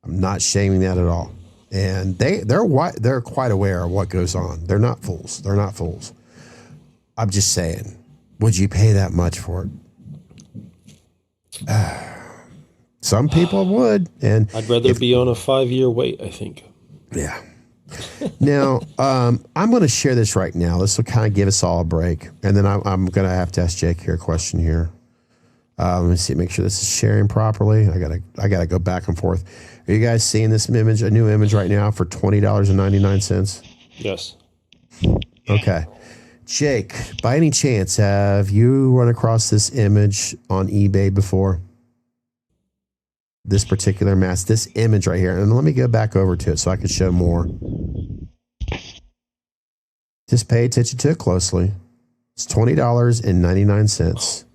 I'm not shaming that at all. And they're quite aware of what goes on. They're not fools. I'm just saying, would you pay that much for it? Some people would, and I'd rather be on a 5-year wait, I think. Yeah. Now, I'm going to share this right now. This will kind of give us all a break, and then I'm going to have to ask Jake here a question here. Let me see, make sure this is sharing properly. I gotta go back and forth. Are you guys seeing this image, a new image right now for $20.99? Yes. Okay. Jake, by any chance, have you run across this image on eBay before? This particular mask, this image right here. And let me go back over to it so I can show more. Just pay attention to it closely. It's $20.99.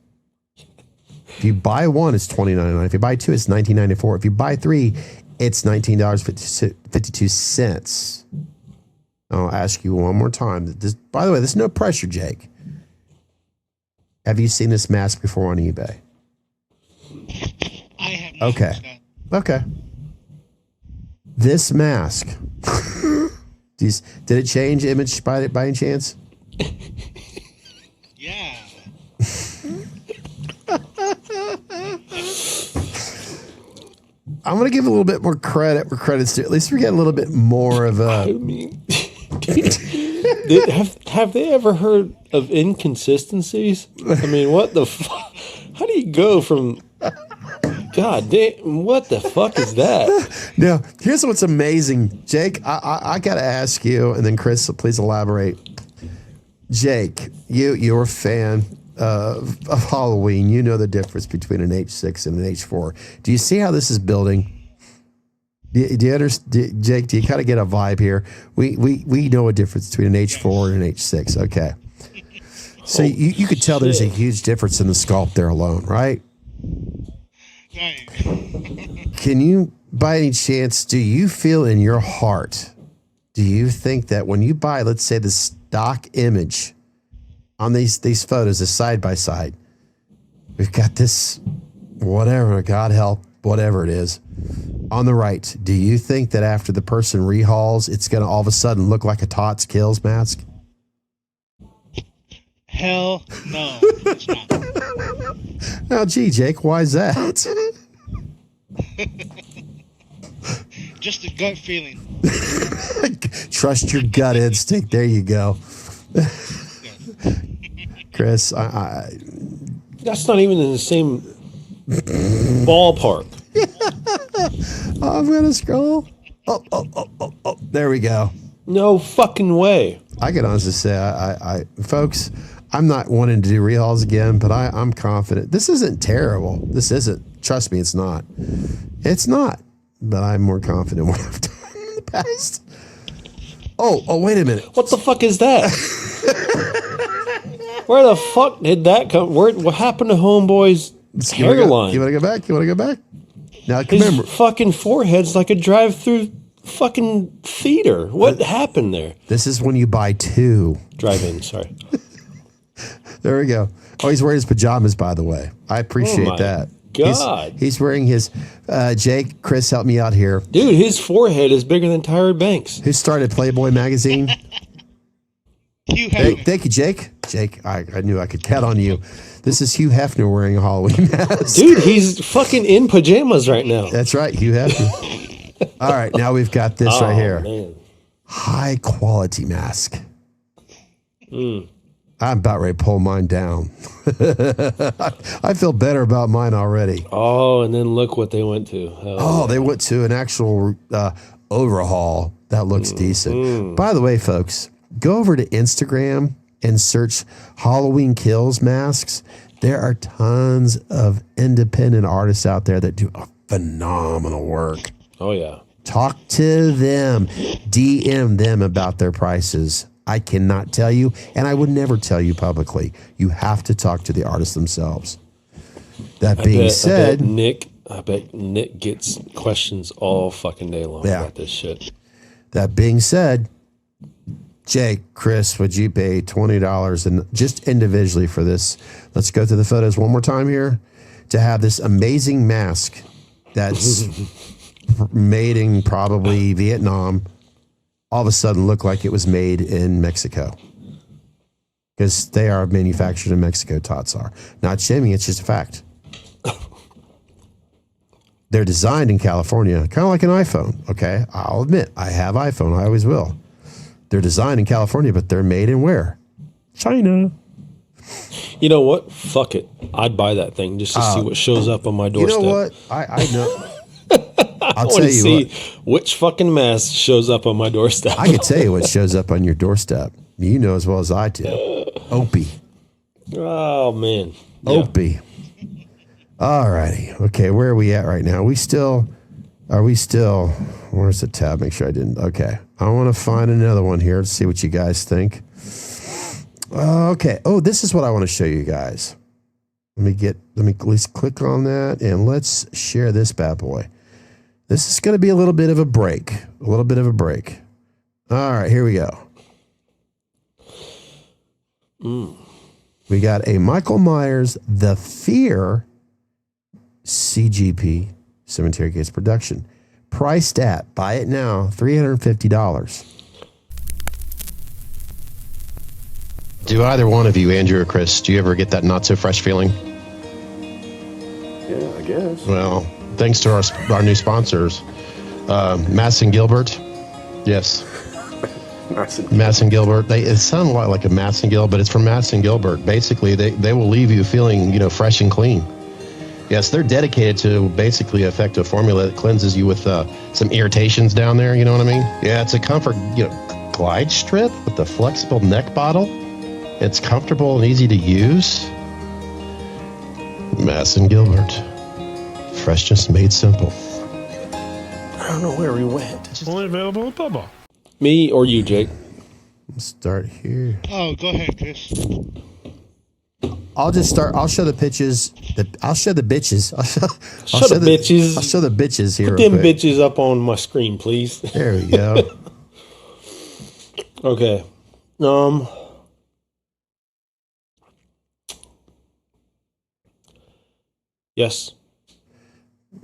If you buy one, it's $20.99. If you buy two, it's $19.94. If you buy three, it's $19.52. I'll ask you one more time. By the way, there's no pressure, Jake. Have you seen this mask before on eBay? I have not. Okay. This mask. Did it change image by any chance? Yeah. I'm going to give a little bit more credit where credit's due. At least we get a little bit more of a... I mean, have they ever heard of inconsistencies? I mean, what the fuck? How do you go from... God damn, what the fuck is that? Now, here's what's amazing. Jake, I got to ask you, and then Chris, please elaborate. Jake, you're a fan of Halloween. You know the difference between an H6 and an H4. Do you see how this is building? Do you understand, Jake? Do you kind of get a vibe here? We know a difference between an H4 and an H6. Okay, so you could tell there's a huge difference in the sculpt there alone, right? Right. Can you, by any chance, do you feel in your heart? Do you think that when you buy, let's say, the stock image on these photos, the side by side, we've got this, whatever, God help, whatever it is, on the right. Do you think that after the person rehauls, it's going to all of a sudden look like a Tots Kills mask? Hell no, it's not. Now, gee, Jake, why is that? Just a gut feeling. Trust your gut instinct. There you go. Chris, That's not even in the same ballpark. I'm going to scroll. Oh, there we go. No fucking way. I can honestly say, folks, I'm not wanting to do rehauls again, but I'm confident. This isn't terrible. This isn't. Trust me, it's not. It's not. but I'm more confident what I've done in the past. Oh, wait a minute. What the fuck is that? Where the fuck did that come? What happened to Homeboy's hairline? You want to go back? Now, His remember, fucking forehead's like a drive-through fucking theater. What happened there? this is when you buy two. Drive-in, sorry. There we go. Oh, he's wearing his pajamas, by the way. I appreciate my that. God. He's wearing his, Jake, Chris, help me out here. Dude, his forehead is bigger than Tyra Banks. Who started Playboy magazine? Hugh Hefner. Thank you, Jake. Jake, I knew I could count on you. This is Hugh Hefner wearing a Halloween mask. Dude, he's fucking in pajamas right now. That's right, Hugh Hefner. All right, now we've got this right here. Man. High quality mask. I'm about ready to pull mine down. I feel better about mine already. Oh, and then look what they went to. They went to an actual overhaul. That looks decent. By the way, folks, go over to Instagram and search Halloween Kills masks. There are tons of independent artists out there that do phenomenal work. Oh, yeah. Talk to them. DM them about their prices. I cannot tell you, and I would never tell you publicly. You have to talk to the artists themselves. That being said, I bet Nick gets questions all fucking day long about this shit. That being said, Jake, Chris, would you pay $20 and just individually for this? Let's go through the photos one more time here to have this amazing mask that's made in probably Vietnam. All of a sudden look like it was made in Mexico. Because they are manufactured in Mexico, Tots are. Not shaming, it's just a fact. They're designed in California, kind of like an iPhone, okay? I'll admit, I have iPhone, I always will. They're designed in California, but they're made in where? China. You know what? Fuck it. I'd buy that thing just to see what shows up on my doorstep. You know what? I know. I'll I tell want to you see what. which fucking mask shows up on my doorstep. I can tell you what shows up on your doorstep. You know as well as I do. Opie. Oh, man. Yeah. Opie. All righty. Okay, where are we at right now? Are we still, where's the tab? Make sure I didn't. Okay. I want to find another one here to see what you guys think. Okay. Oh, this is what I want to show you guys. Let me at least click on that and let's share this bad boy. This is going to be a little bit of a break. All right, here we go. We got a Michael Myers The Fear CGP, Cemetery Gates production. Priced at, buy it now, $350. Do either one of you, Andrew or Chris, do you ever get that not so fresh feeling? Yeah, I guess. Well, thanks to our new sponsors, Mass and Gilbert. Yes. Mass and Gilbert. It sounds a lot like a Mass and Gil, but it's from Mass and Gilbert. Basically, they will leave you feeling, fresh and clean. Yes, they're dedicated to basically affect a formula that cleanses you with some irritations down there. You know what I mean? Yeah, it's a comfort, glide strip with the flexible neck bottle. It's comfortable and easy to use. Mass and Gilbert. Freshness made simple. I don't know where we went. It's only available at Bubba. Me or you, Jake? Let's start here. Oh, go ahead, Chris. I'll just start. I'll show the pitches. I'll show the bitches. I'll Show the bitches. I'll show the bitches here. Put them bitches up on my screen, please. There we go. Okay. Yes.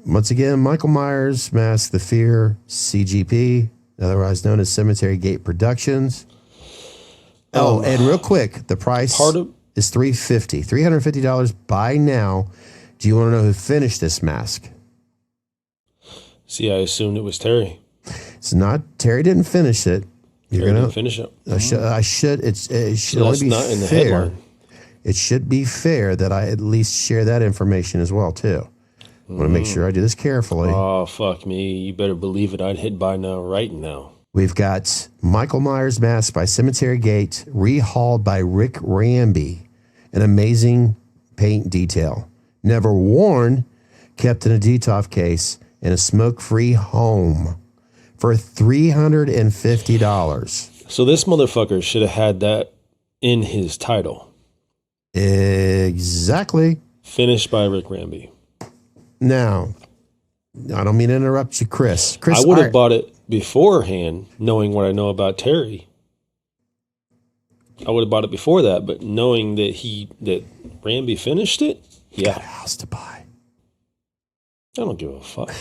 Once again, Michael Myers Mask The Fear CGP, otherwise known as Cemetery Gate Productions. Oh, and real quick, the price is $350. Buy now. Do you want to know who finished this mask? See, I assumed it was Terry. It's not. Terry didn't finish it. Terry didn't finish it. I should. It should So only that's be not in the fair. headline. It should be fair that I at least share that information as well too. I want to make sure I do this carefully. Oh, fuck me. You better believe it. I'd hit buy now, right now. We've got Michael Myers Mask by Cemetery Gate, rehauled by Rick Ramby. An amazing paint detail. Never worn, kept in a Detolf case, and a smoke-free home for $350. So this motherfucker should have had that in his title. Exactly. Finished by Rick Ramby. Now, I don't mean to interrupt you, Chris. I would have bought it beforehand, knowing what I know about Terry. I would have bought it before that, but knowing that Ramby finished it, yeah. Got a house to buy. I don't give a fuck.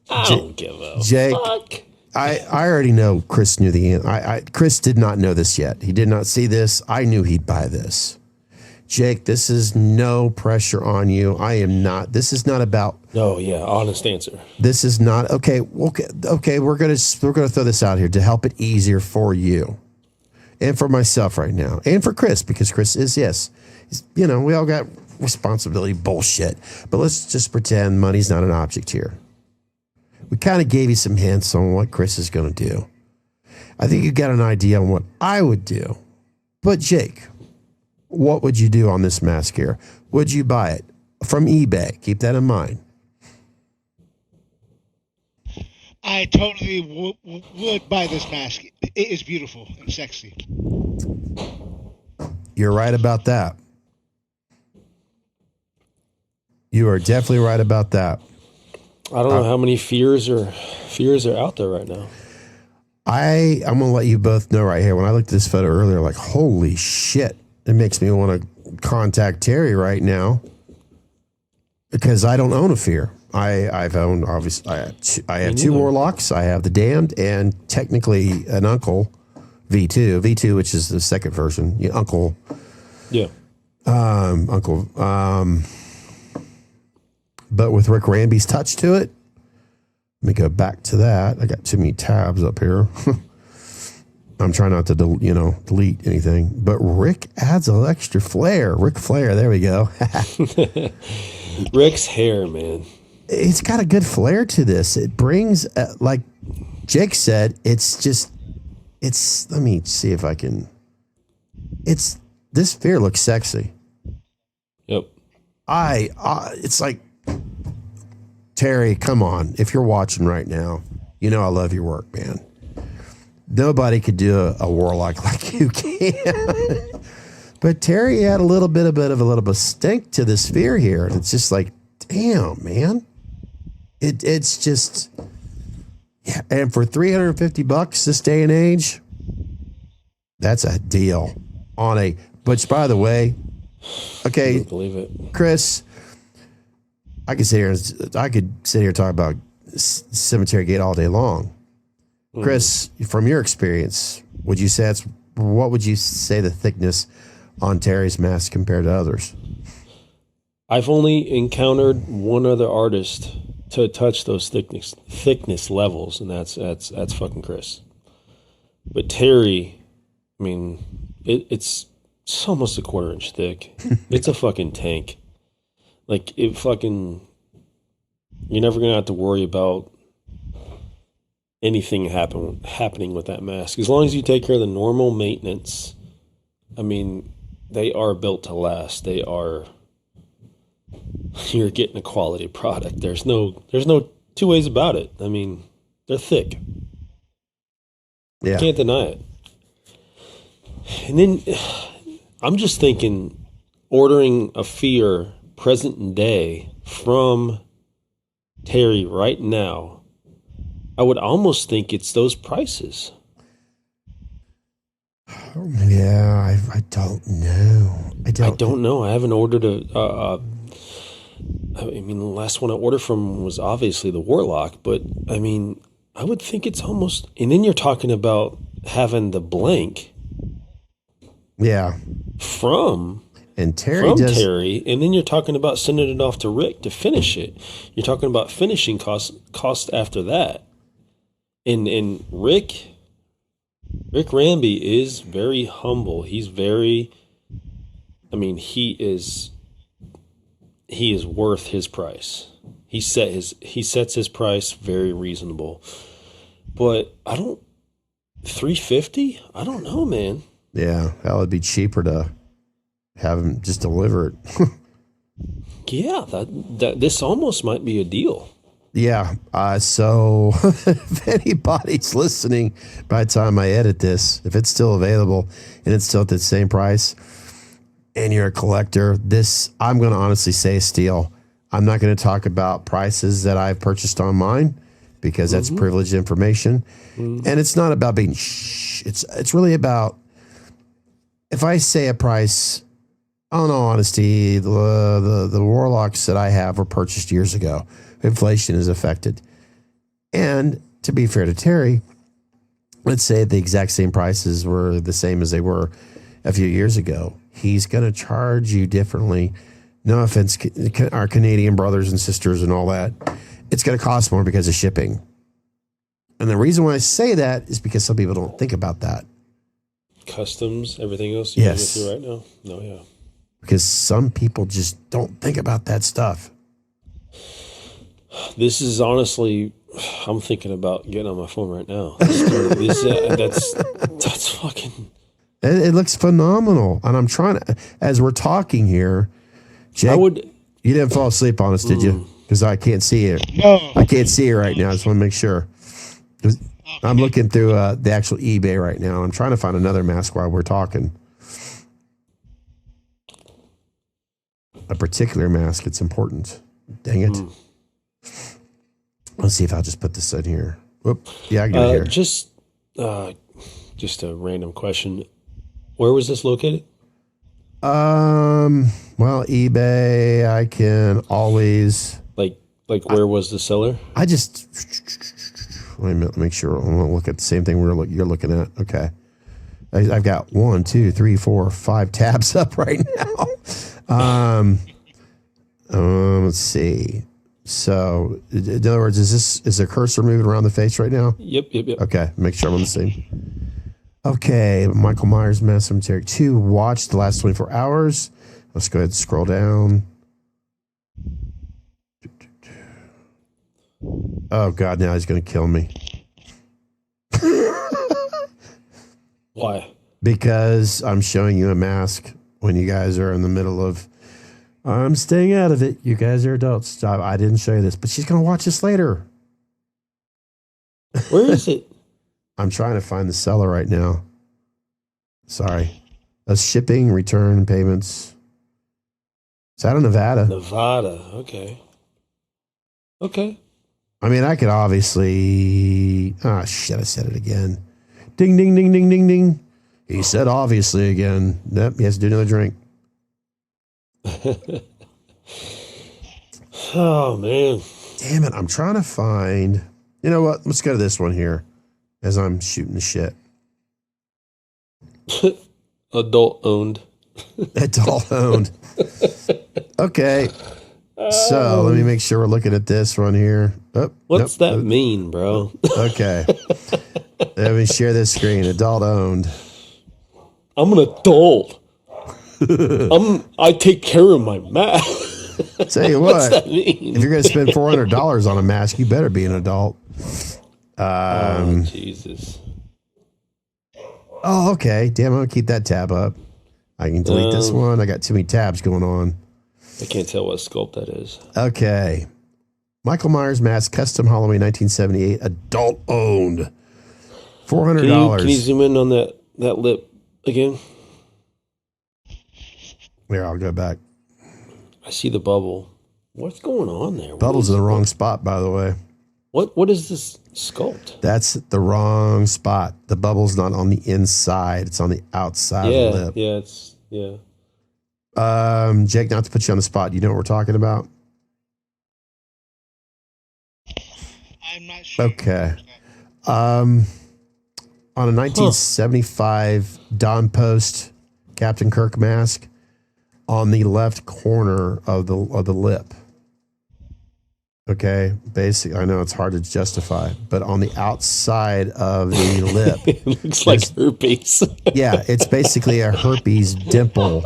I don't give a Jake, fuck. I already know Chris knew the answer. Chris did not know this yet. He did not see this. I knew he'd buy this. Jake, this is no pressure on you. I am not. This is not about. No, yeah, honest answer. This is not okay. We're gonna throw this out here to help it easier for you, and for myself right now, and for Chris, because Chris is we all got responsibility bullshit. But let's just pretend money's not an object here. We kind of gave you some hints on what Chris is going to do. I think you got an idea on what I would do. But Jake, what would you do on this mask here? Would you buy it from eBay? Keep that in mind. I totally would buy this mask. It is beautiful and sexy. You're right about that. You are definitely right about that. I don't know how many fears are out there right now. I'm going to let you both know right here. When I looked at this photo earlier, like, holy shit. It makes me want to contact Terry right now because I don't own a fear. I've owned, obviously, I have two Warlocks. I have the Damned and technically an Uncle V2, which is the second version. Yeah, Uncle. Yeah. Uncle. But with Rick Ramby's touch to it, let me go back to that. I got too many tabs up here. I'm trying not to, delete anything. But Rick adds an extra flair. Rick Flair, there we go. Rick's hair, man. It's got a good flair to this. It brings, like Jake said, let me see if I can. This fear looks sexy. Yep. It's like, Terry, come on. If you're watching right now, I love your work, man. Nobody could do a Warlock like you can. But Terry had a little bit of stink to this fear here. And it's just like, damn, man. It's just, yeah. And for $350 this day and age, that's a deal which by the way, okay. I can't believe it. Chris, I could sit here and talk about Cemetery Gate all day long. Chris, from your experience, what would you say the thickness on Terry's mask compared to others? I've only encountered one other artist to touch those thickness levels, and that's fucking Chris. But Terry, I mean, it's almost a 1/4 inch thick. It's a fucking tank. Like, you're never gonna have to worry about anything happening with that mask. As long as you take care of the normal maintenance, I mean, they are built to last. You're getting a quality product. There's no two ways about it. I mean, they're thick. Yeah. You can't deny it. And then I'm just thinking, ordering a fear present day from Terry right now, I would almost think it's those prices. Yeah, I don't know. I don't know. I haven't ordered I mean, the last one I ordered from was obviously the Warlock, but I mean, I would think it's almost, and then you're talking about having the blank. Yeah. From Terry, and then you're talking about sending it off to Rick to finish it. You're talking about finishing cost after that. And Rick Ramby is very humble. He's very, I mean, he is worth his price. He sets his price very reasonable. But $350? I don't know, man. Yeah, that would be cheaper to have him just deliver it. Yeah, that this almost might be a deal. Yeah. So if anybody's listening by the time I edit this, if it's still available and it's still at the same price and you're a collector, this, I'm going to honestly say a steal. I'm not going to talk about prices that I've purchased on mine because that's privileged information. And it's not about being it's really about, if I say a price, oh no, honesty, the Warlocks that I have were purchased years ago. Inflation is affected. And to be fair to Terry, let's say the exact same prices were the same as they were a few years ago. He's going to charge you differently. No offense, our Canadian brothers and sisters and all that. It's going to cost more because of shipping. And the reason why I say that is because some people don't think about that. Customs, everything else you're Yes. going through right now? No, yeah. Because some people just don't think about that stuff. This is honestly, I'm thinking about getting on my phone right now. That's fucking. It looks phenomenal. And I'm trying to, as we're talking here, Jake, you didn't fall asleep on us, did you? Because I can't see it. No. I can't see it right now. I just want to make sure. I'm looking through the actual eBay right now. I'm trying to find another mask while we're talking. A particular mask. It's important. Dang it. Let's see if I'll just put this in here. Whoop. Yeah, I can do it here. Just a random question. Where was this located? Well, eBay, I can always. Like where was the seller? I just wait a minute. Make sure I want to look at the same thing you're looking at. Okay, I've got 1, 2, 3, 4, 5 tabs up right now. Let's see. So, in other words, is the cursor moving around the face right now? Yep. Okay, make sure I'm on the same. Okay, Michael Myers Mass Cemetery 2. Watch the last 24 hours. Let's go ahead and scroll down. Oh, God, now he's going to kill me. Why? Because I'm showing you a mask when you guys are in the middle of, I'm staying out of it. You guys are adults. Stop. I didn't show you this, but she's going to watch this later. Where is it? I'm trying to find the seller right now. Sorry. That's shipping, return, payments. It's out of Nevada. Nevada. Okay. I mean, I could obviously. Oh, shit, I said it again. Ding, ding, ding, ding, ding, ding. He said obviously again. Yep, he has to do another drink. Oh, man. Damn it, I'm trying to find. You know what? Let's go to this one here as I'm shooting the shit. Adult owned. Adult owned. Okay. So let me make sure we're looking at this one here. Oh, What's that mean, bro? Okay. Let me share this screen. Adult owned. I'm an adult. I take care of my mask. Tell you What's what, that mean? if you're going to spend $400 on a mask, you better be an adult. Oh, Jesus. Oh, okay. Damn, I'm going to keep that tab up. I can delete this one. I got too many tabs going on. I can't tell what sculpt that is. Okay. Michael Myers mask, custom Halloween 1978, adult owned. $400. Can you zoom in on that lip again? Here, I'll go back. I see the bubble. What's going on there? Bubble's in the wrong spot, by the way. What is this sculpt? That's the wrong spot. The bubble's not on the inside. It's on the outside of the lip. Yeah. Jake, not to put you on the spot. You know what we're talking about? I'm not sure. Okay. On a 1975 Don Post Captain Kirk mask, on the left corner of the lip. Okay, basically, I know it's hard to justify, but on the outside of the lip, It looks like herpes. yeah, it's basically a herpes dimple.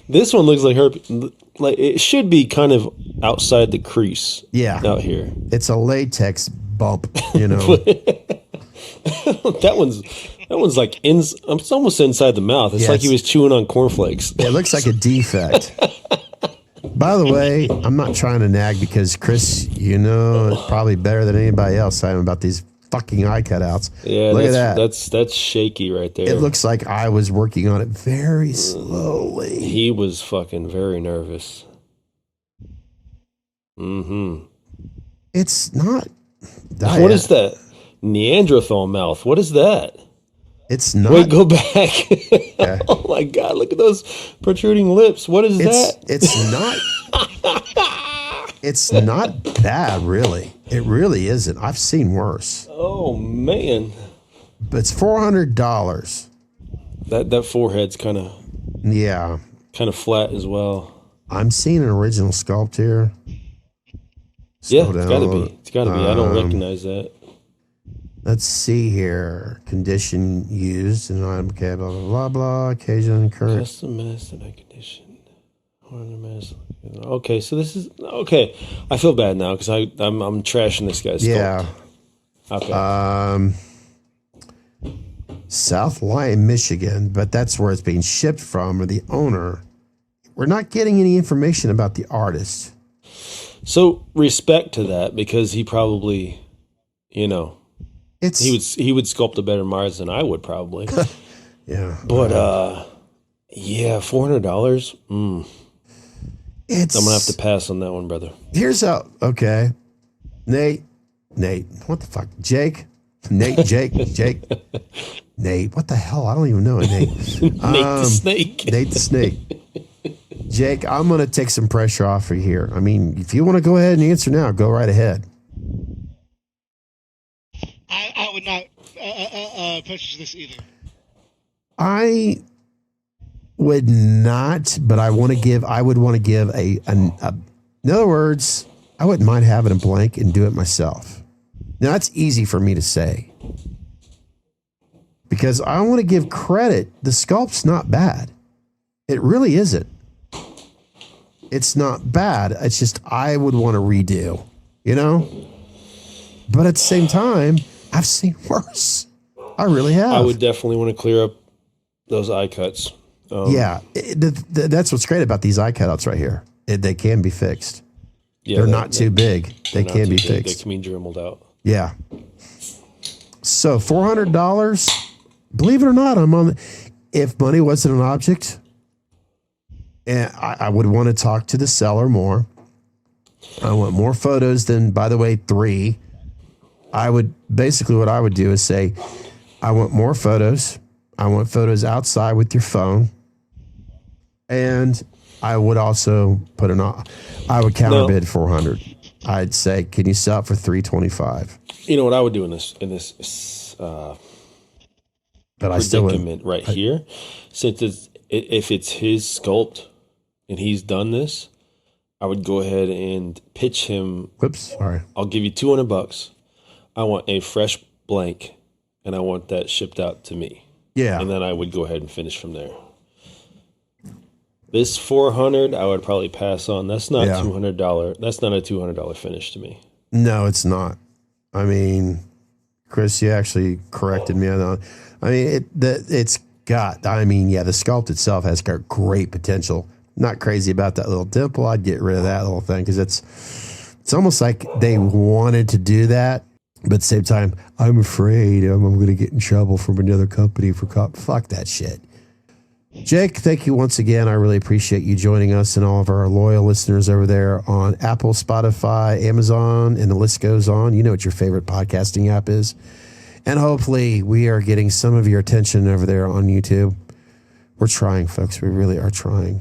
This one looks like herpes. Like it should be kind of outside the crease. Yeah, Out here. it's a latex bump, you know. That one's like it's almost inside the mouth. It's like he was chewing on cornflakes. It looks like a defect. By the way, I'm not trying to nag because Chris, you know, it's probably better than anybody else I am about these fucking eye cutouts. Yeah, look at that. That's shaky right there. It looks like I was working on it very slowly. He was fucking very nervous. Mm-hmm. It's not. What is that? Neanderthal mouth. What is that? It's not. Wait, go back. Yeah. Oh my God! Look at those protruding lips. What is that? It's not. It's not bad, really. It really isn't. I've seen worse. Oh man! But it's $400. That forehead's kind of flat as well. I'm seeing an original sculpt here. Yeah, it's got to be. It's got to be. I don't recognize that. Let's see here. Condition used and item, okay, blah, blah, blah, blah. Occasion, current. Custom master condition. Okay, so this is okay. I feel bad now because I'm trashing this guy's sculpt. Okay. South Lyon, Michigan, but that's where it's being shipped from, or the owner. We're not getting any information about the artist. So respect to that, because he probably, he would sculpt a better Mars than I would probably. Yeah. But $400. I'm gonna have to pass on that one, brother. Here's how. Okay, Nate, what the fuck, Jake, Nate, Jake, Nate, what the hell? I don't even know a Nate. Nate the Snake. Nate the Snake. Jake, I'm going to take some pressure off of you here. I mean, if you want to go ahead and answer now, go right ahead. I would not purchase this either. I would not, but I would want to give in other words, I wouldn't mind having a blank and do it myself. Now, that's easy for me to say because I want to give credit. The sculpt's not bad. It really isn't. It's not bad. It's just I would want to redo, But at the same time, I've seen worse. I really have. I would definitely want to clear up those eye cuts. That's what's great about these eye cutouts right here. They can be fixed. Yeah, they're not too big. They can be fixed. They can be dremeled out. Yeah. So $400. Believe it or not, if money wasn't an object, and I would want to talk to the seller more. I want more photos than, by the way, 3. What I would do is say, I want more photos. I want photos outside with your phone. And I would also I would counterbid 400. I'd say, can you sell it for 325? You know what I would do in this predicament right here, since if it's his sculpt and he's done this, I would go ahead and pitch him. Whoops, sorry. I'll give you $200. I want a fresh blank, and I want that shipped out to me. Yeah, and then I would go ahead and finish from there. This $400, I would probably pass on. That's not $200. That's not a $200 finish to me. No, it's not. I mean, Chris, you actually corrected me on that. I mean, the sculpt itself has got great potential. Not crazy about that little dimple. I'd get rid of that little thing because it's almost like they wanted to do that, but at the same time, I'm afraid I'm going to get in trouble from another company for fuck that shit. Jake, thank you once again. I really appreciate you joining us and all of our loyal listeners over there on Apple, Spotify, Amazon, and the list goes on. You know what your favorite podcasting app is. And hopefully we are getting some of your attention over there on YouTube. We're trying, folks. We really are trying.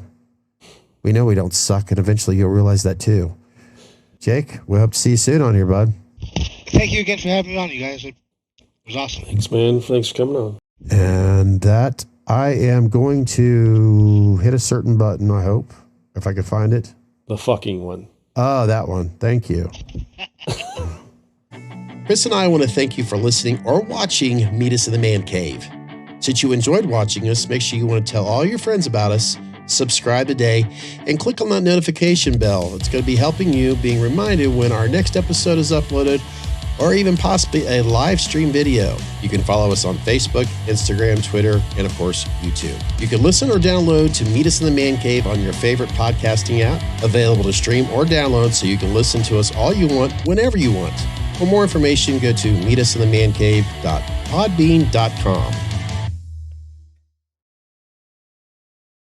We know we don't suck, and eventually you'll realize that too. Jake, we hope to see you soon on here, bud. Thank you again for having me on, you guys. It was awesome. Thanks, man. Thanks for coming on. And that I am going to hit a certain button, I hope, if I can find it. The fucking one. Oh, that one. Thank you. Chris and I want to thank you for listening or watching Meet Us in the Man Cave. Since you enjoyed watching us, make sure you want to tell all your friends about us, subscribe today, and click on that notification bell. It's going to be helping you being reminded when our next episode is uploaded or even possibly a live stream video. You can follow us on Facebook, Instagram, Twitter, and of course, YouTube. You can listen or download to Meet Us in the Man Cave on your favorite podcasting app, available to stream or download so you can listen to us all you want, whenever you want. For more information, go to meetusinthemancave.podbean.com.